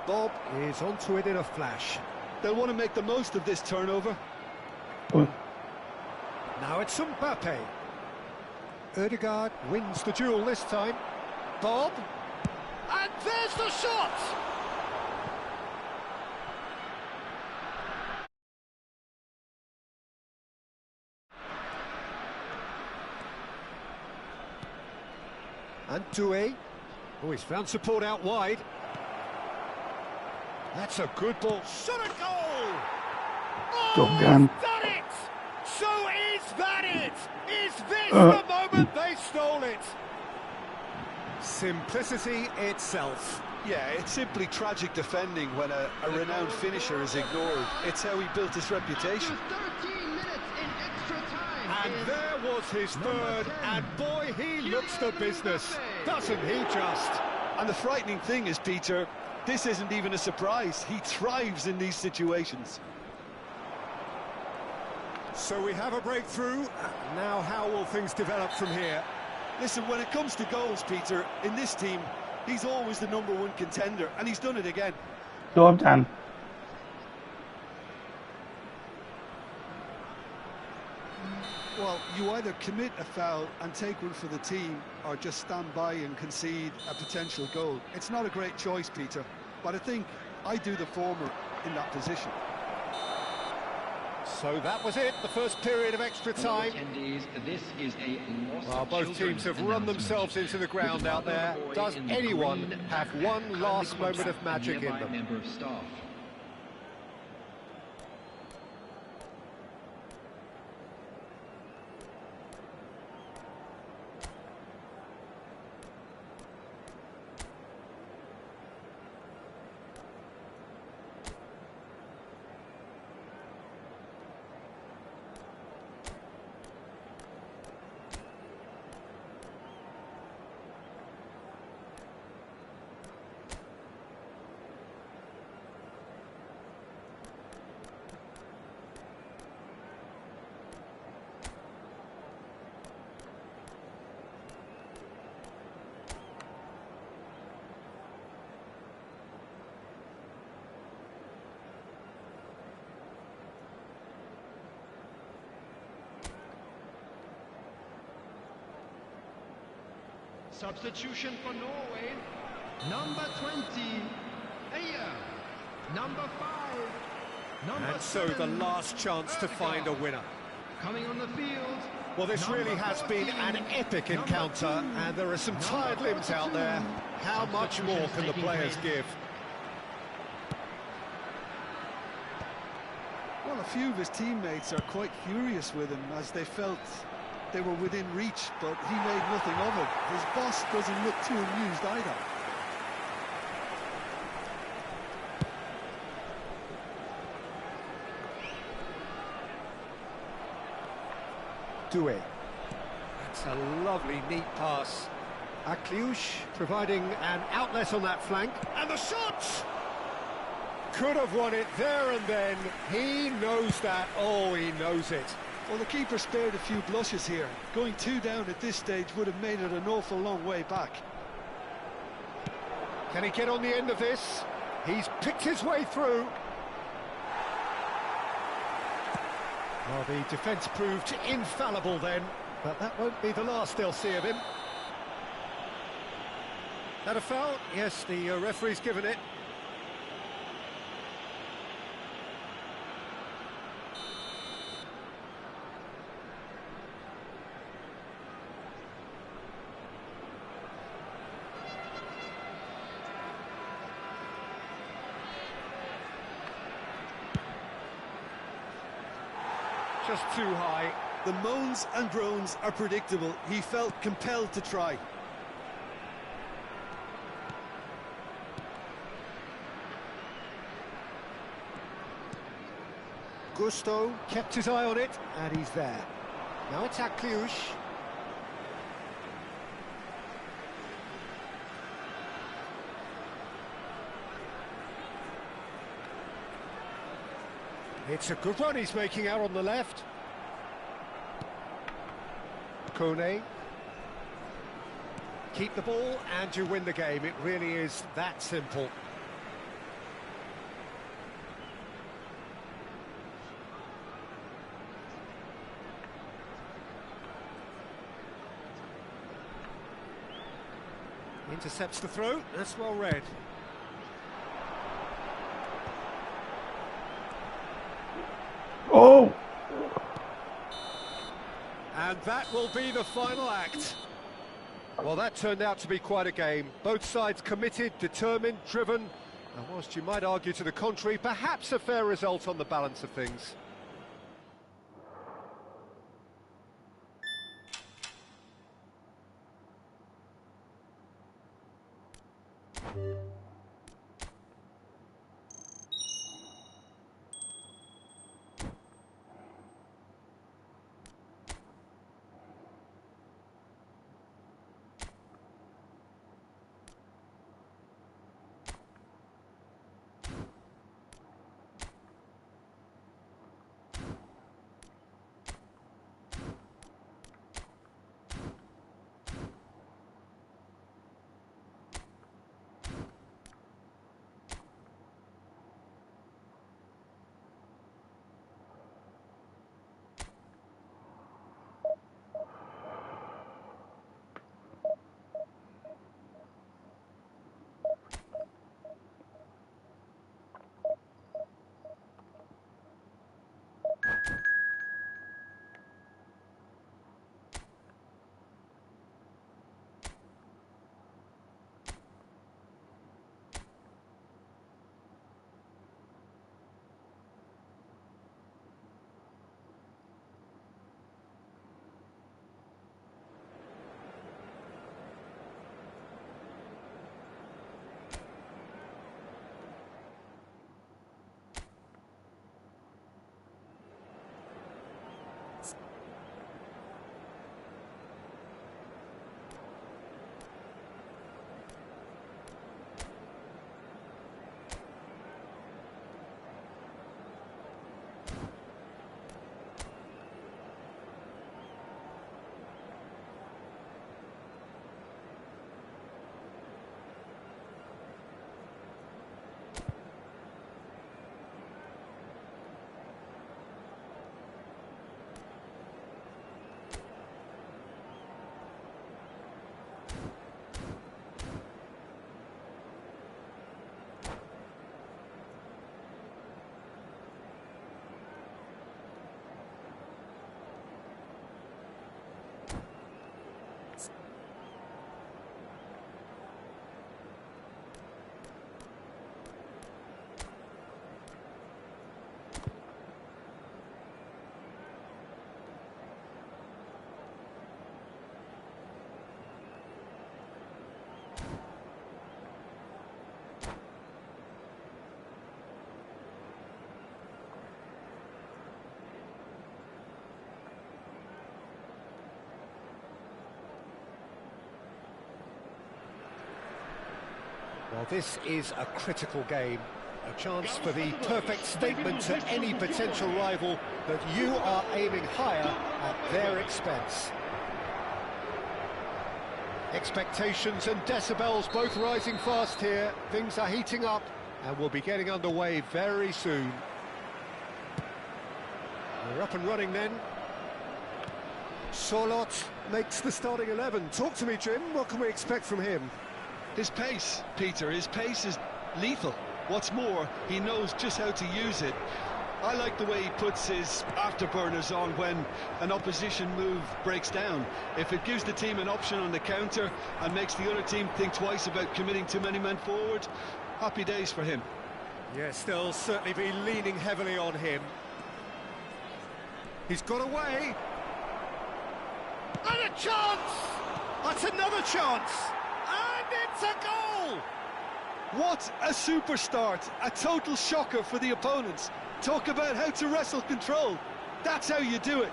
Bob is onto it in a flash. They'll want to make the most of this turnover. Now it's Mbappe. Ødegaard wins the duel this time. Bob. And there's the shot! And Doué. Oh, he's found support out wide. That's a good ball. Shot a goal! Oh, he's done it! So is that it? Is this the moment they stole it? Simplicity itself. Yeah, it's simply tragic defending when a renowned finisher is ignored. It's how he built his reputation. 13 minutes in extra time. And there was his third, and boy, he looks the business, doesn't he just? And the frightening thing is, Peter, this isn't even a surprise. He thrives in these situations. So we have a breakthrough. Now how will things develop from here? Listen, when it comes to goals, Peter, in this team, he's always the #1 contender, and he's done it again. รวมกัน Well, you either commit a foul and take one for the team, or just stand by and concede a potential goal. It's not a great choice, Peter, but I think I do the former in that position. So that was it, the first period of extra time. Attendees, this is a lost Well, both teams have run themselves into the ground out there. Does anyone have one last moment of magic in them? Member of staff. Substitution for Norway, number 20, Ayer, number 5, number And so 7, the last chance to find a winner. coming on the field. Well, this really has been an epic encounter, and there are some tired limbs out there. How much more can the players give? Well, a few of his teammates are quite furious with him as they felt they were within reach, but he made nothing of it. His boss doesn't look too amused either. Doué. That's a lovely, neat pass. Akliouche providing an outlet on that flank. And the shot! Could have won it there and then. He knows that. Oh, he knows it. Well, the keeper spared a few blushes here. Going 2 down at this stage would have made it an awful long way back. Can he get on the end of this? He's picked his way through. Well, the defence proved infallible then, but that won't be the last they'll see of him. That a foul? Yes, the referee's given it. Just too high. The moans and groans are predictable. He felt compelled to try. Gusto kept his eye on it, and he's there. Now it's Akliouche. It's a good run he's making out on the left. Kone. Keep the ball and you win the game. It really is that simple. Intercepts the throw. That's well read. Oh! And that will be the final act. Well, that turned out to be quite a game. Both sides committed, determined, driven. And whilst you might argue to the contrary, perhaps a fair result on the balance of things. this is a critical game. A chance for the perfect statement to any potential rival that you are aiming higher at their expense. Expectations and decibels both rising fast here. Things are heating up and we'll be getting underway very soon. We're up and running then. Solot makes the starting 11. Talk to me, Jim. What can we expect from him? His pace, Peter, his pace is lethal. What's more, he knows just how to use it. I like the way he puts his afterburners on when an opposition move breaks down. If it gives the team an option on the counter and makes the other team think twice about committing too many men forward, happy days for him. Yes, they'll certainly be leaning heavily on him. He's got away. And a chance! That's another chance! And it's a goal! What a super start! A total shocker for the opponents. Talk about how to wrestle control. That's how you do it.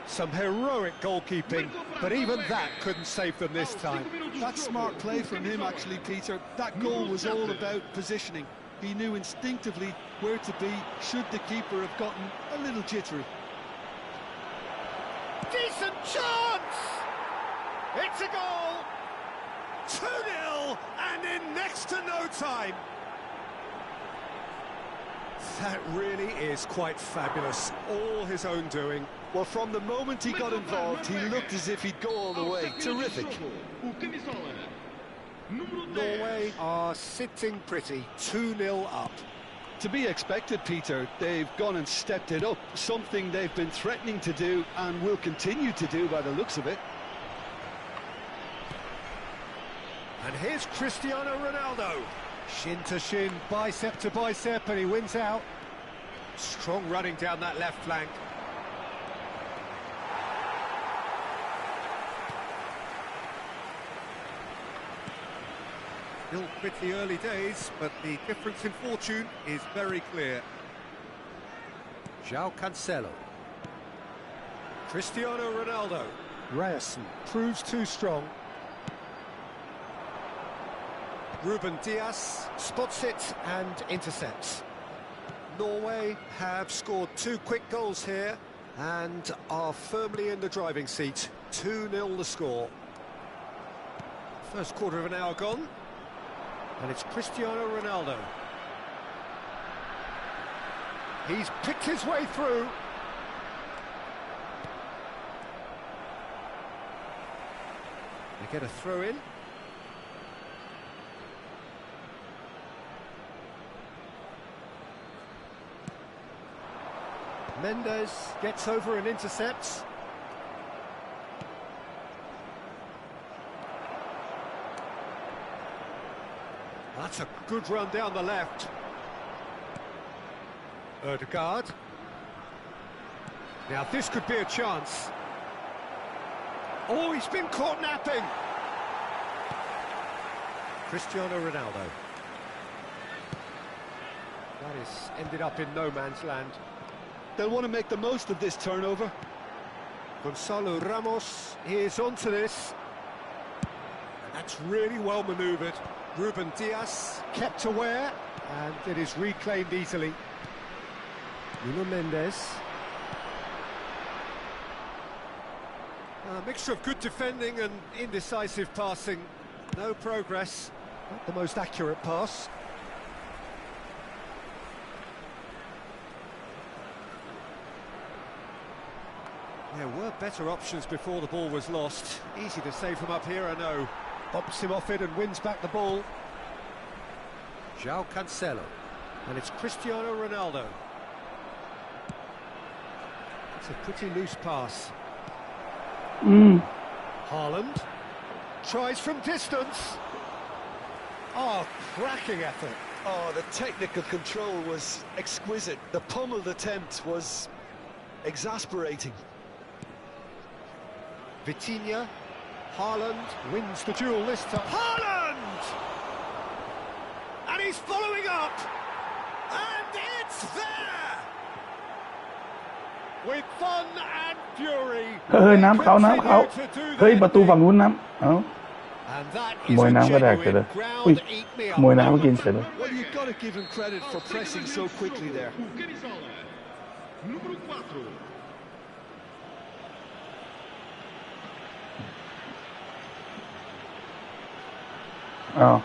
Some heroic goalkeeping, but even that couldn't save them this time. That's smart play from him, actually, Peter. That goal was all about positioning. He knew instinctively where to be should the keeper have gotten a little jittery. Decent chance! It's a goal! 2-0 and in next to no time. That really is quite fabulous. All his own doing. Well, from the moment he got involved, he looked as if he'd go all the way. Terrific. Norway are sitting pretty, 2-0 up. To be expected, Peter. They've gone and stepped it up, something they've been threatening to do and will continue to do by the looks of it. And here's Cristiano Ronaldo. Shin to shin, bicep to bicep, and he wins out. Strong running down that left flank. Still pretty early days, but the difference in fortune is very clear. João Cancelo. Cristiano Ronaldo. Ryerson proves too strong. Ruben Dias spots it and intercepts. Norway have scored 2 quick goals here and are firmly in the driving seat. 2-0 the score. First quarter of an hour gone. And it's Cristiano Ronaldo. He's picked his way through. They get a throw in. Mendes gets over and intercepts. That's a good run down the left. Ødegaard. Now this could be a chance. Oh, he's been caught napping. Cristiano Ronaldo. That is ended up in no man's land. They'll want to make the most of this turnover. Gonzalo Ramos is onto this. That's really well manoeuvred. Ruben Dias kept aware, and it is reclaimed easily. Nuno Mendes. A mixture of good defending and indecisive passing. No progress. Not the most accurate pass. There were better options before the ball was lost. Easy to save from up here, I know. Bumps him off it and wins back the ball. João Cancelo. And it's Cristiano Ronaldo. It's a pretty loose pass. Haaland tries from distance. Oh, cracking effort. Oh, the technical control was exquisite. The pummeled attempt was exasperating. Vitinha. Haaland wins the duel this time. Haaland! And he's following up. And it's there! With fun and fury. น้ำเขาเฮ้ยประตูฝั่งนู้นน้ำ And that ข is โมย a น้ำก็แดกเสร็จเล genuine ยอุ้ย ground eat me ข up โมยน้ำก็กิน moment. เสร็จเลย Well, you've got to give him credit for pressing so quickly there. O camisola número 4. Oh.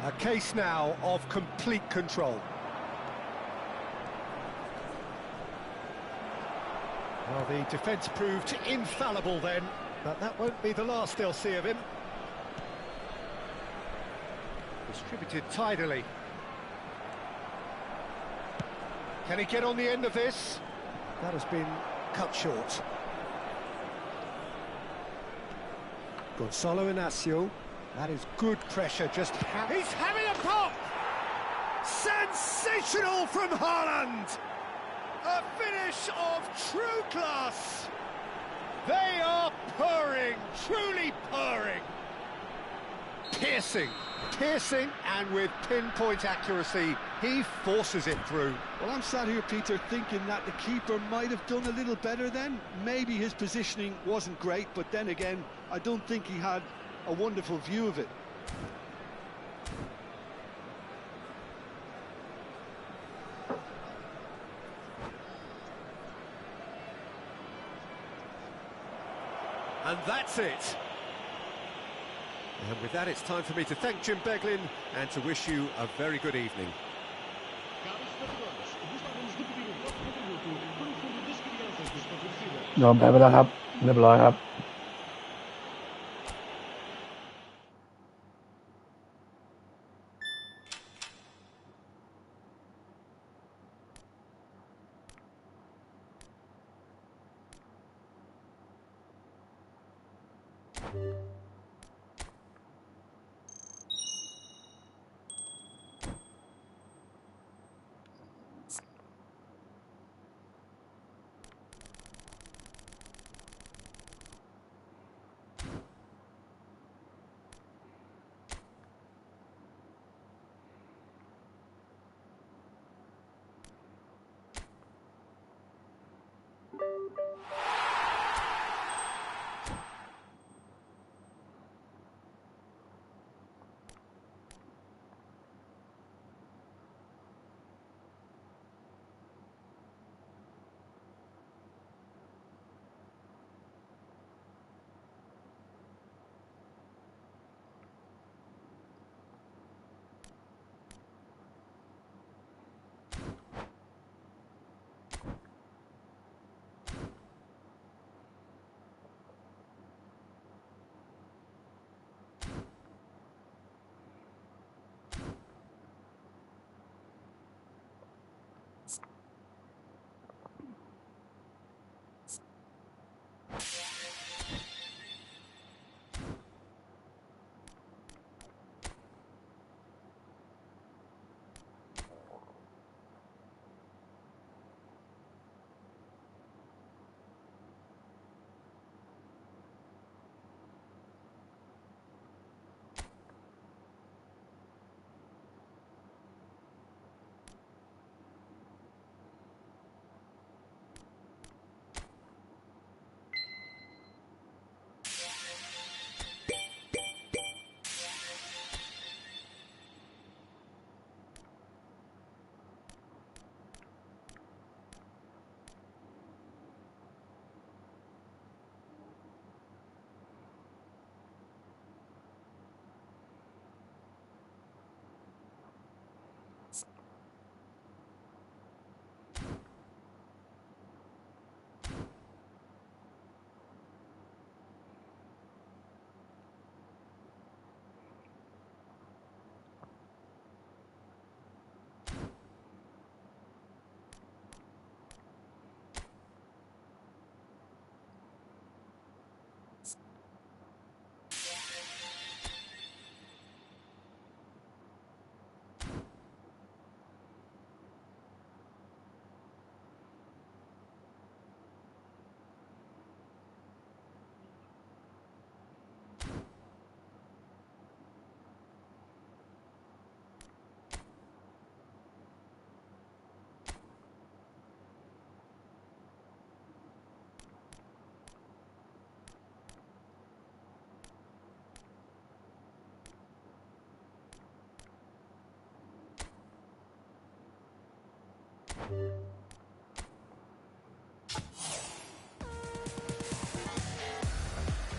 A case now of complete control. Well, the defence proved infallible then, but that won't be the last they'll see of him. Distributed tidily. Can he get on the end of this? That has been cut short. Gonzalo Inacio. That is good pressure, just he's having a pop! Sensational from Haaland! A finish of true class! They are purring, truly purring! Piercing, and with pinpoint accuracy, he forces it through. Well, I'm sat here, Peter, thinking that the keeper might have done a little better then. Maybe his positioning wasn't great, but then again, I don't think he had a wonderful view of it. And that's it. And with that, it's time for me to thank Jim Beglin and to wish you a very good evening. Caros espectadores, gostávamos de pedir o vosso contributo para o Fundo das Crianças Desfavorecidas. ยอมแพ้ไปแล้วครับ เรียบร้อยครับ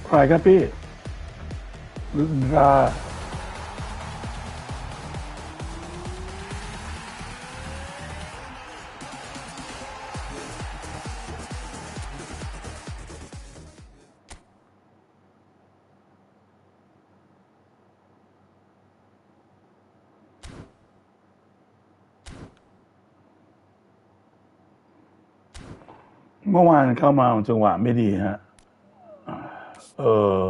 ใครครับพี่ราเมื่อวานเข้ามาจังหวะไม่ดีฮะเออ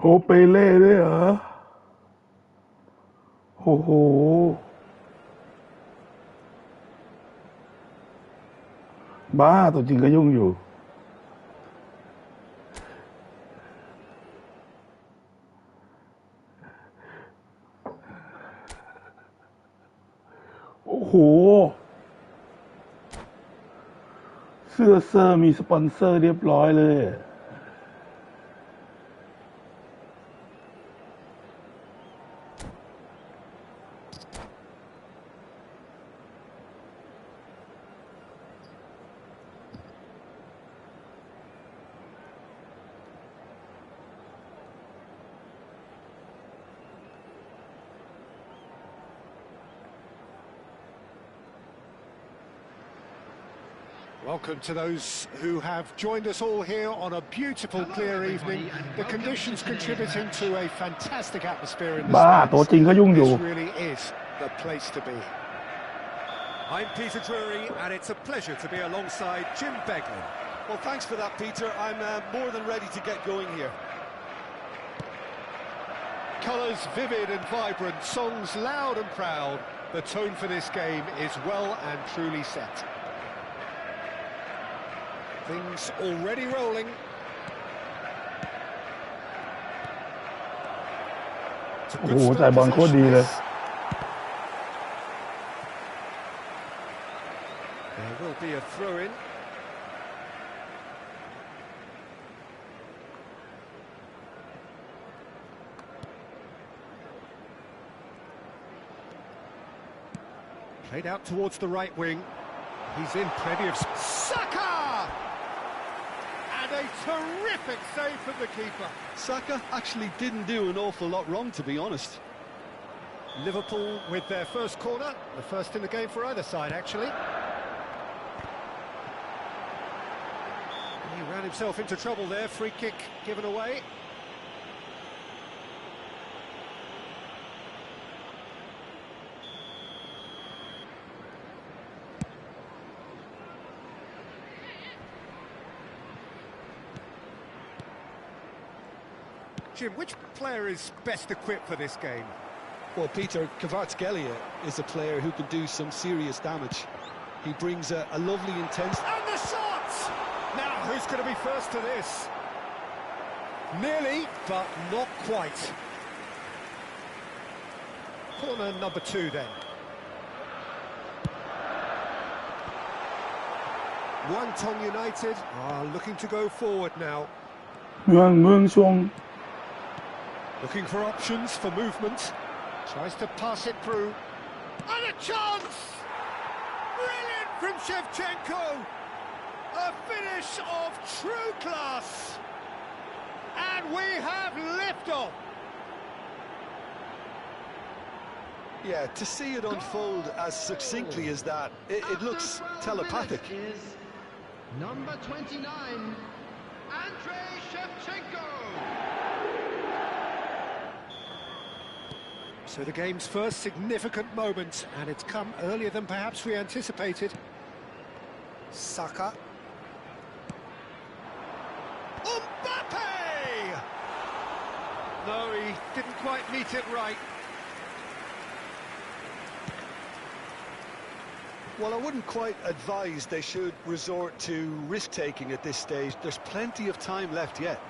โหเปเล่ด้วยเหรอโอ้โหบ้าตัวจริงก็ยุ่งอยู่โอ้โหเสื้อเซอร์มีสปอนเซอร์เรียบร้อยเลยWelcome to those who have joined us all here on a beautiful, clear evening. The conditions contributing to a fantastic atmosphere in the บ้าตัวจริงก็ยุ่งอยู่ This really is the place to be. I'm Peter Drury, and it's a pleasure to be alongside Jim Beglin. Well, thanks for that, Peter. I'm more than ready to get going here. Colours vivid and vibrant, songs loud and proud. The tone for this game is well and truly set. Things already rolling. It's a good start to possession. There will be a throw-in. Played out towards the right wing. He's in plenty of... Saka! And a terrific save from the keeper. Saka actually didn't do an awful lot wrong, to be honest. Liverpool with their first corner, the first in the game for either side, actually. He ran himself into trouble there, free kick given away. Jim, which player is best equipped for this game? Well, Peter, Kvaratskhelia is a player who can do some serious damage. He brings a lovely intense... And the shot! Now, who's going to be first to this? Nearly, but not quite. Corner number 2, then. Wonton United are looking to go forward now. เมืองชง Looking for options for movement. Tries to pass it through. And a chance! Brilliant from Shevchenko! A finish of true class! And we have liftoff! Yeah, to see it unfold as succinctly as that, it looks telepathic. Number 29, Andrei Shevchenko. So the game's first significant moment, and it's come earlier than perhaps we anticipated. Saka. Mbappe! No, he didn't quite meet it right. Well, I wouldn't quite advise they should resort to risk-taking at this stage. There's plenty of time left yet.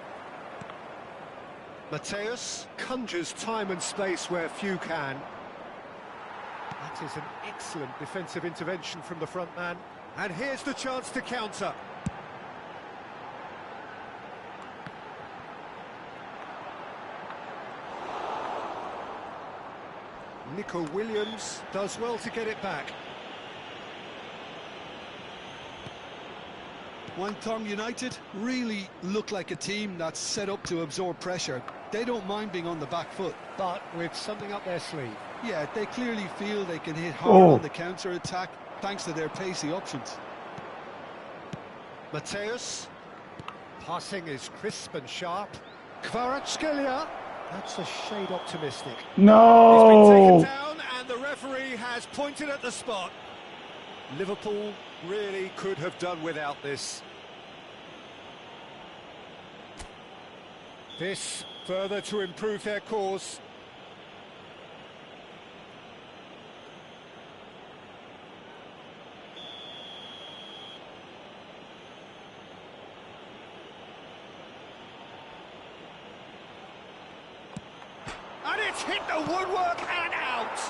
Mateus conjures time and space where few can. That is an excellent defensive intervention from the front man. And here's the chance to counter. Nico Williams does well to get it back. Wantong United really look like a team that's set up to absorb pressure. They don't mind being on the back foot. But with something up their sleeve. Yeah, they clearly feel they can hit hard on the counter-attack thanks to their pacey options. Mateus. Passing is crisp and sharp. Kvaratskhelia. That's a shade optimistic. No! He's been taken down and the referee has pointed at the spot. Liverpool really could have done without this. This further to improve their cause. And it's hit the woodwork and out.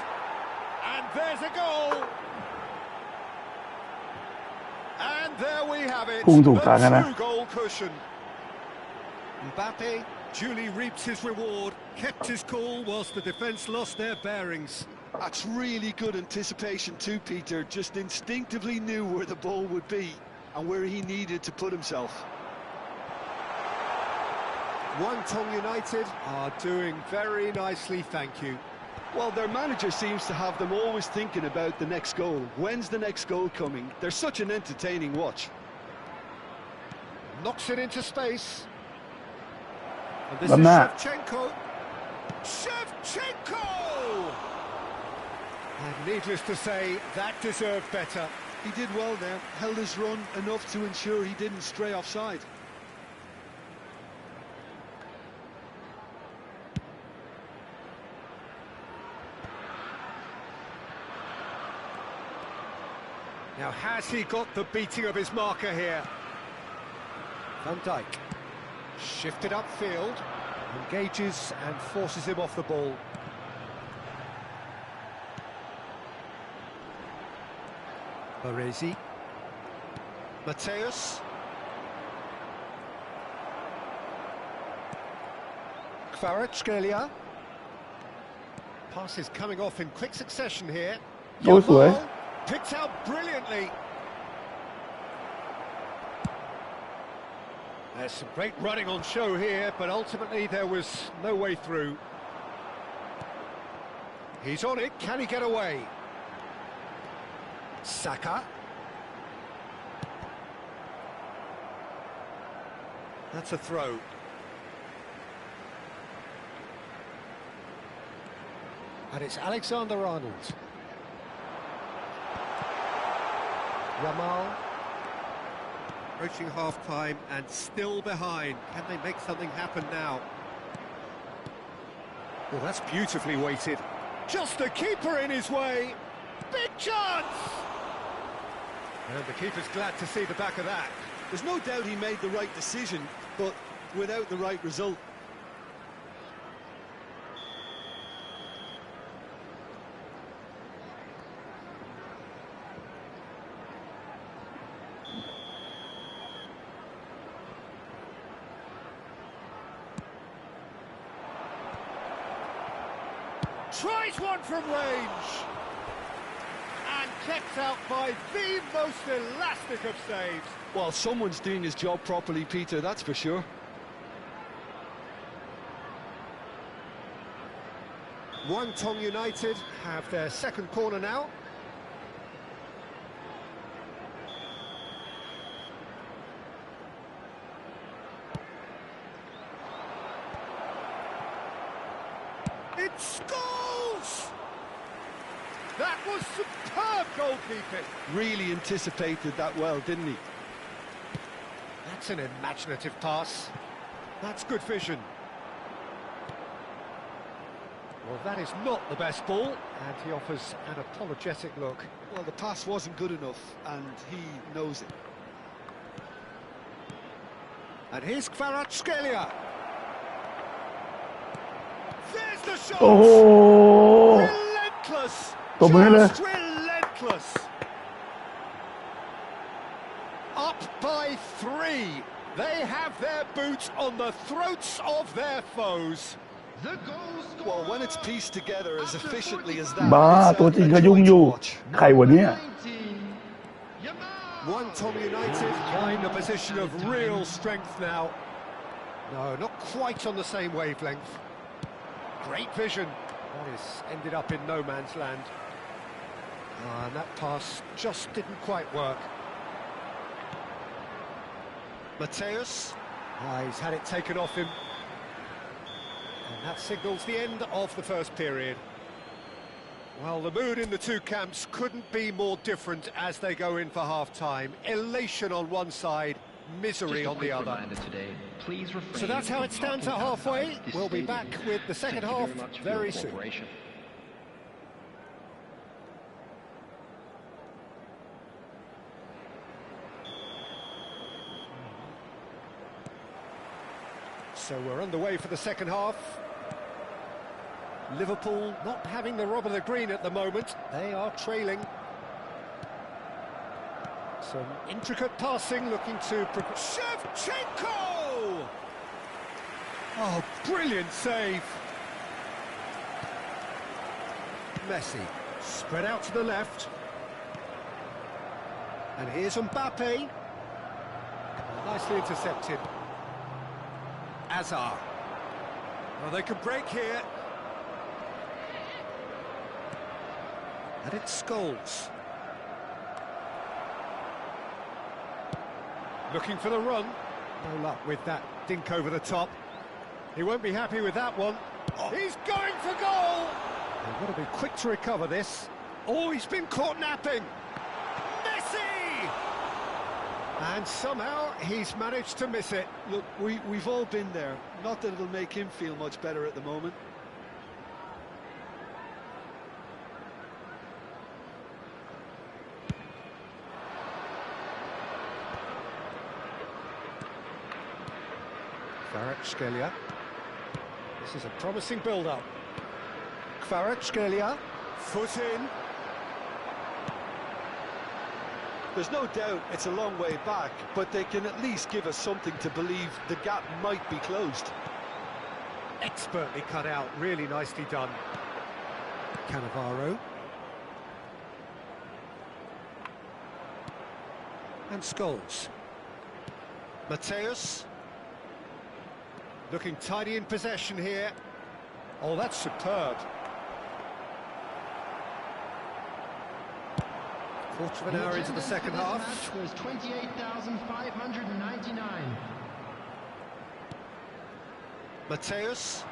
And there's a goal. And there we have it, a true goal cushion. Mbappe duly reaps his reward, kept his cool whilst the defence lost their bearings. That's really good anticipation too, Peter. Just instinctively knew where the ball would be and where he needed to put himself. Wantong United are doing very nicely, thank you. Well, their manager seems to have them always thinking about the next goal. When's the next goal coming? They're such an entertaining watch. Knocks it into space. And this is Shevchenko. Shevchenko! And needless to say, that deserved better. He did well there, held his run enough to ensure he didn't stray offside. Now, has he got the beating of his marker here? Van Dijk. Shifted upfield. Engages and forces him off the ball. Baresi. Mateus. Kvaratskhelia. Passes coming off in quick succession here. Yamal picked out brilliantly. There's some great running on show here, but ultimately there was no way through. He's on it, can he get away? Saka. That's a throw. And it's Alexander-Arnold. Yamal. Approaching half-time and still behind. Can they make something happen now? Well, that's beautifully weighted. Just the keeper in his way. Big chance! And the keeper's glad to see the back of that. There's no doubt he made the right decision, but without the right result. Tries one from range. And kept out by the most elastic of saves. Well, someone's doing his job properly, Peter, that's for sure. Wantong United have their second corner now. It scores! That was superb goalkeeping. Really anticipated that well, didn't he? That's an imaginative pass. That's good vision. Well, that is not the best ball, and he offers an apologetic look. Well, the pass wasn't good enough, and he knows it. And here's Kvaratskhelia. There's the shot! โอ้โห Relentless! ตบมือเลย Just relentless! Up by 3. They have their boots on the throats of their foes. The goal scorer. Well, when it's pieced together as efficiently as that, บ้า it's ตัวจริง a ก็ยุ่ง joy อยู่ to watch. ใครวะเนี่ย 19. Yamal. One Tom United in a position of real strength now. No, not quite on the same wavelength. Great vision. That is ended up in no man's land. And that pass just didn't quite work. Mateus. He's had it taken off him. And that signals the end of the first period. Well, the mood in the two camps couldn't be more different as they go in for half-time. Elation on one side, misery on the other. So that's how it stands at halfway. We'll be back with the second half very soon. So we're underway for the second half. Liverpool not having the rub of the green at the moment. They are trailing. Some intricate passing, looking to... Shevchenko! Oh, brilliant save. Messi, spread out to the left. And here's Mbappe. Nicely intercepted. Azar. Well, they could break here. And it's Scholes. Looking for the run. No luck with that dink over the top. He won't be happy with that one. Oh. He's going for goal! They've got to be quick to recover this. Oh, he's been caught napping. Messi! And somehow he's managed to miss it. Look, we've all been there. Not that it'll make him feel much better at the moment. Kvaratskhelia. This is a promising build-up. Kvaratskhelia, foot in. There's no doubt it's a long way back, but they can at least give us something to believe the gap might be closed. Expertly cut out, really nicely done. Cannavaro. And Scholes. Mateus. Looking tidy in possession here. Oh, that's superb. Quarter of an hour into the second half. Match was 28,599. Mateus.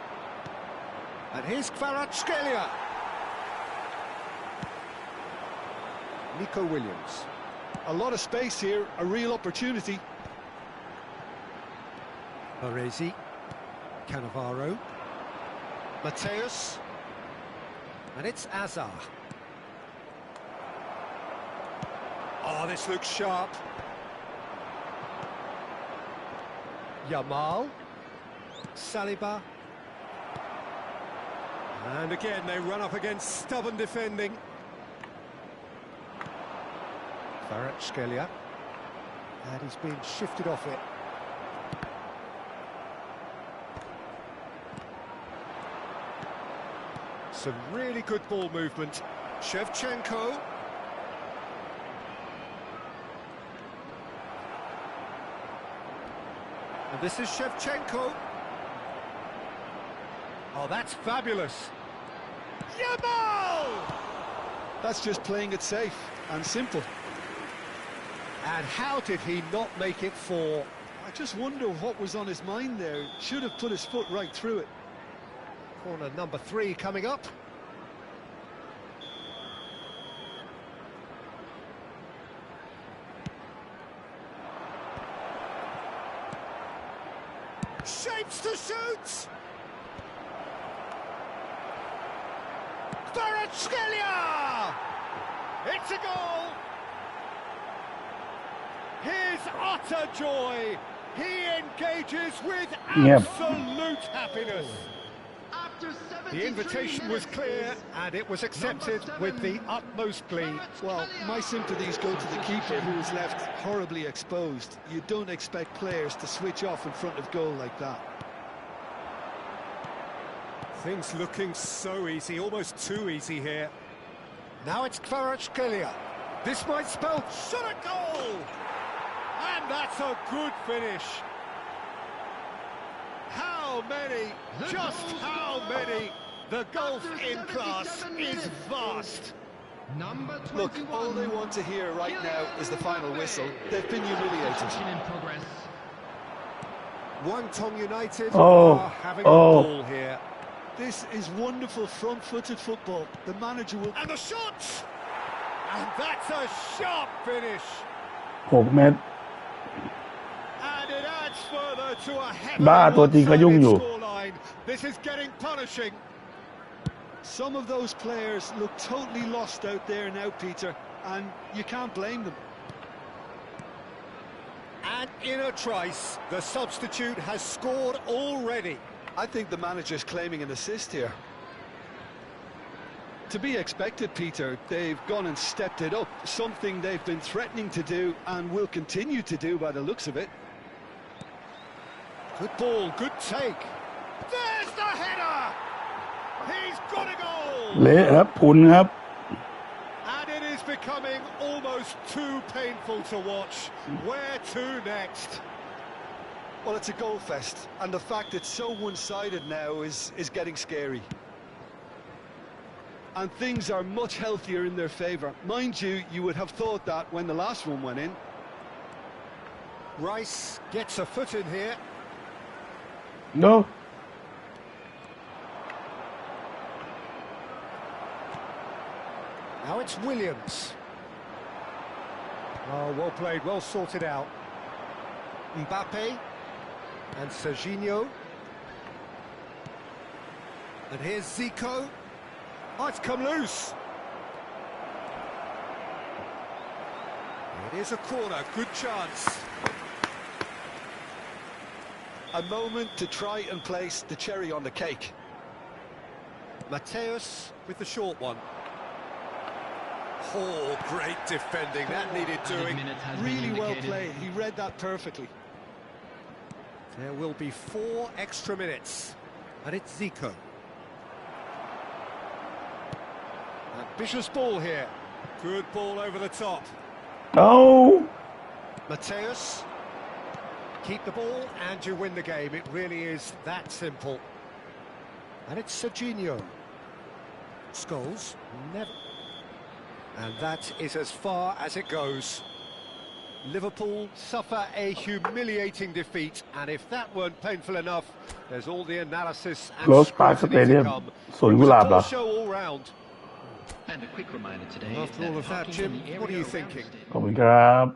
And here's Kvaratskhelia. Nico Williams. A lot of space here, a real opportunity. Baresi. Cannavaro. Mateus. And it's Azar. Oh, this looks sharp. Yamal. Saliba. And again, they run up against stubborn defending. Kvaratskhelia. And he's been shifted off it. Some really good ball movement. Shevchenko. And this is Shevchenko. Oh, that's fabulous. Yamal! That's just playing it safe and simple. And how did he not make it four? I just wonder what was on his mind there. Should have put his foot right through it. Corner number 3 coming up. Shapes to shoot! Kvaratskhelia! It's a goal! His utter joy! He engages with absolute happiness! The invitation was clear and it was accepted with the utmost glee. Well, my sympathies go to the keeper, who was left horribly exposed. You don't expect players to switch off in front of goal like that. Things looking so easy, almost too easy here. Now it's Kvaratskhelia. This might spell shot at goal! And that's a good finish. How many, just how many? The gulf in class is vast. Look, all they want to hear right now is the final whistle. They've been humiliated. Guangdong United are having a ball here. This is wonderful front-footed football. The manager will... And the shot! And that's a sharp finish. 6 เมตร And it adds further to a บ้าตัวจริงก็ยุ่งอยู่ scoreline. This is getting punishing. Some of those players look totally lost out there now, Peter, and you can't blame them. And in a trice, the substitute has scored already. I think the manager's claiming an assist here. To be expected, Peter. They've gone and stepped it up, something they've been threatening to do and will continue to do by the looks of it. Good ball, good take. There's the header! He's got a goal! เละครับพุนครับ And it is becoming almost too painful to watch. Where to next? Well, it's a goal fest, and the fact it's so one-sided now is getting scary. And things are much healthier in their favour. Mind you, you would have thought that when the last one went in. Rice gets a foot in here. no Now it's Williams. Oh, well played, well sorted out. Mbappe and Serginho. And here's Zico. Oh, it's come loose. It is a corner, good chance. A moment to try and place the cherry on the cake. Mateus with the short one. Oh, great defending, that needed doing. Really well played, he read that perfectly. There will be 4 extra minutes, and it's Zico. Ambitious ball here. Good ball over the top. oh Mateus. Keep the ball and you win the game. It really is that simple. And it's Serginho. Scholes, never. And that is as far as it goes. Liverpool suffer a humiliating defeat, and if that weren't painful enough, there's all the analysis and Rose Park scrutiny to Stadium come. สวน It กุ was ห a ลาบเหรอ poor show all round. And a quick reminder today. After all of that, Jim, what are you thinking? ขอบคุณครับ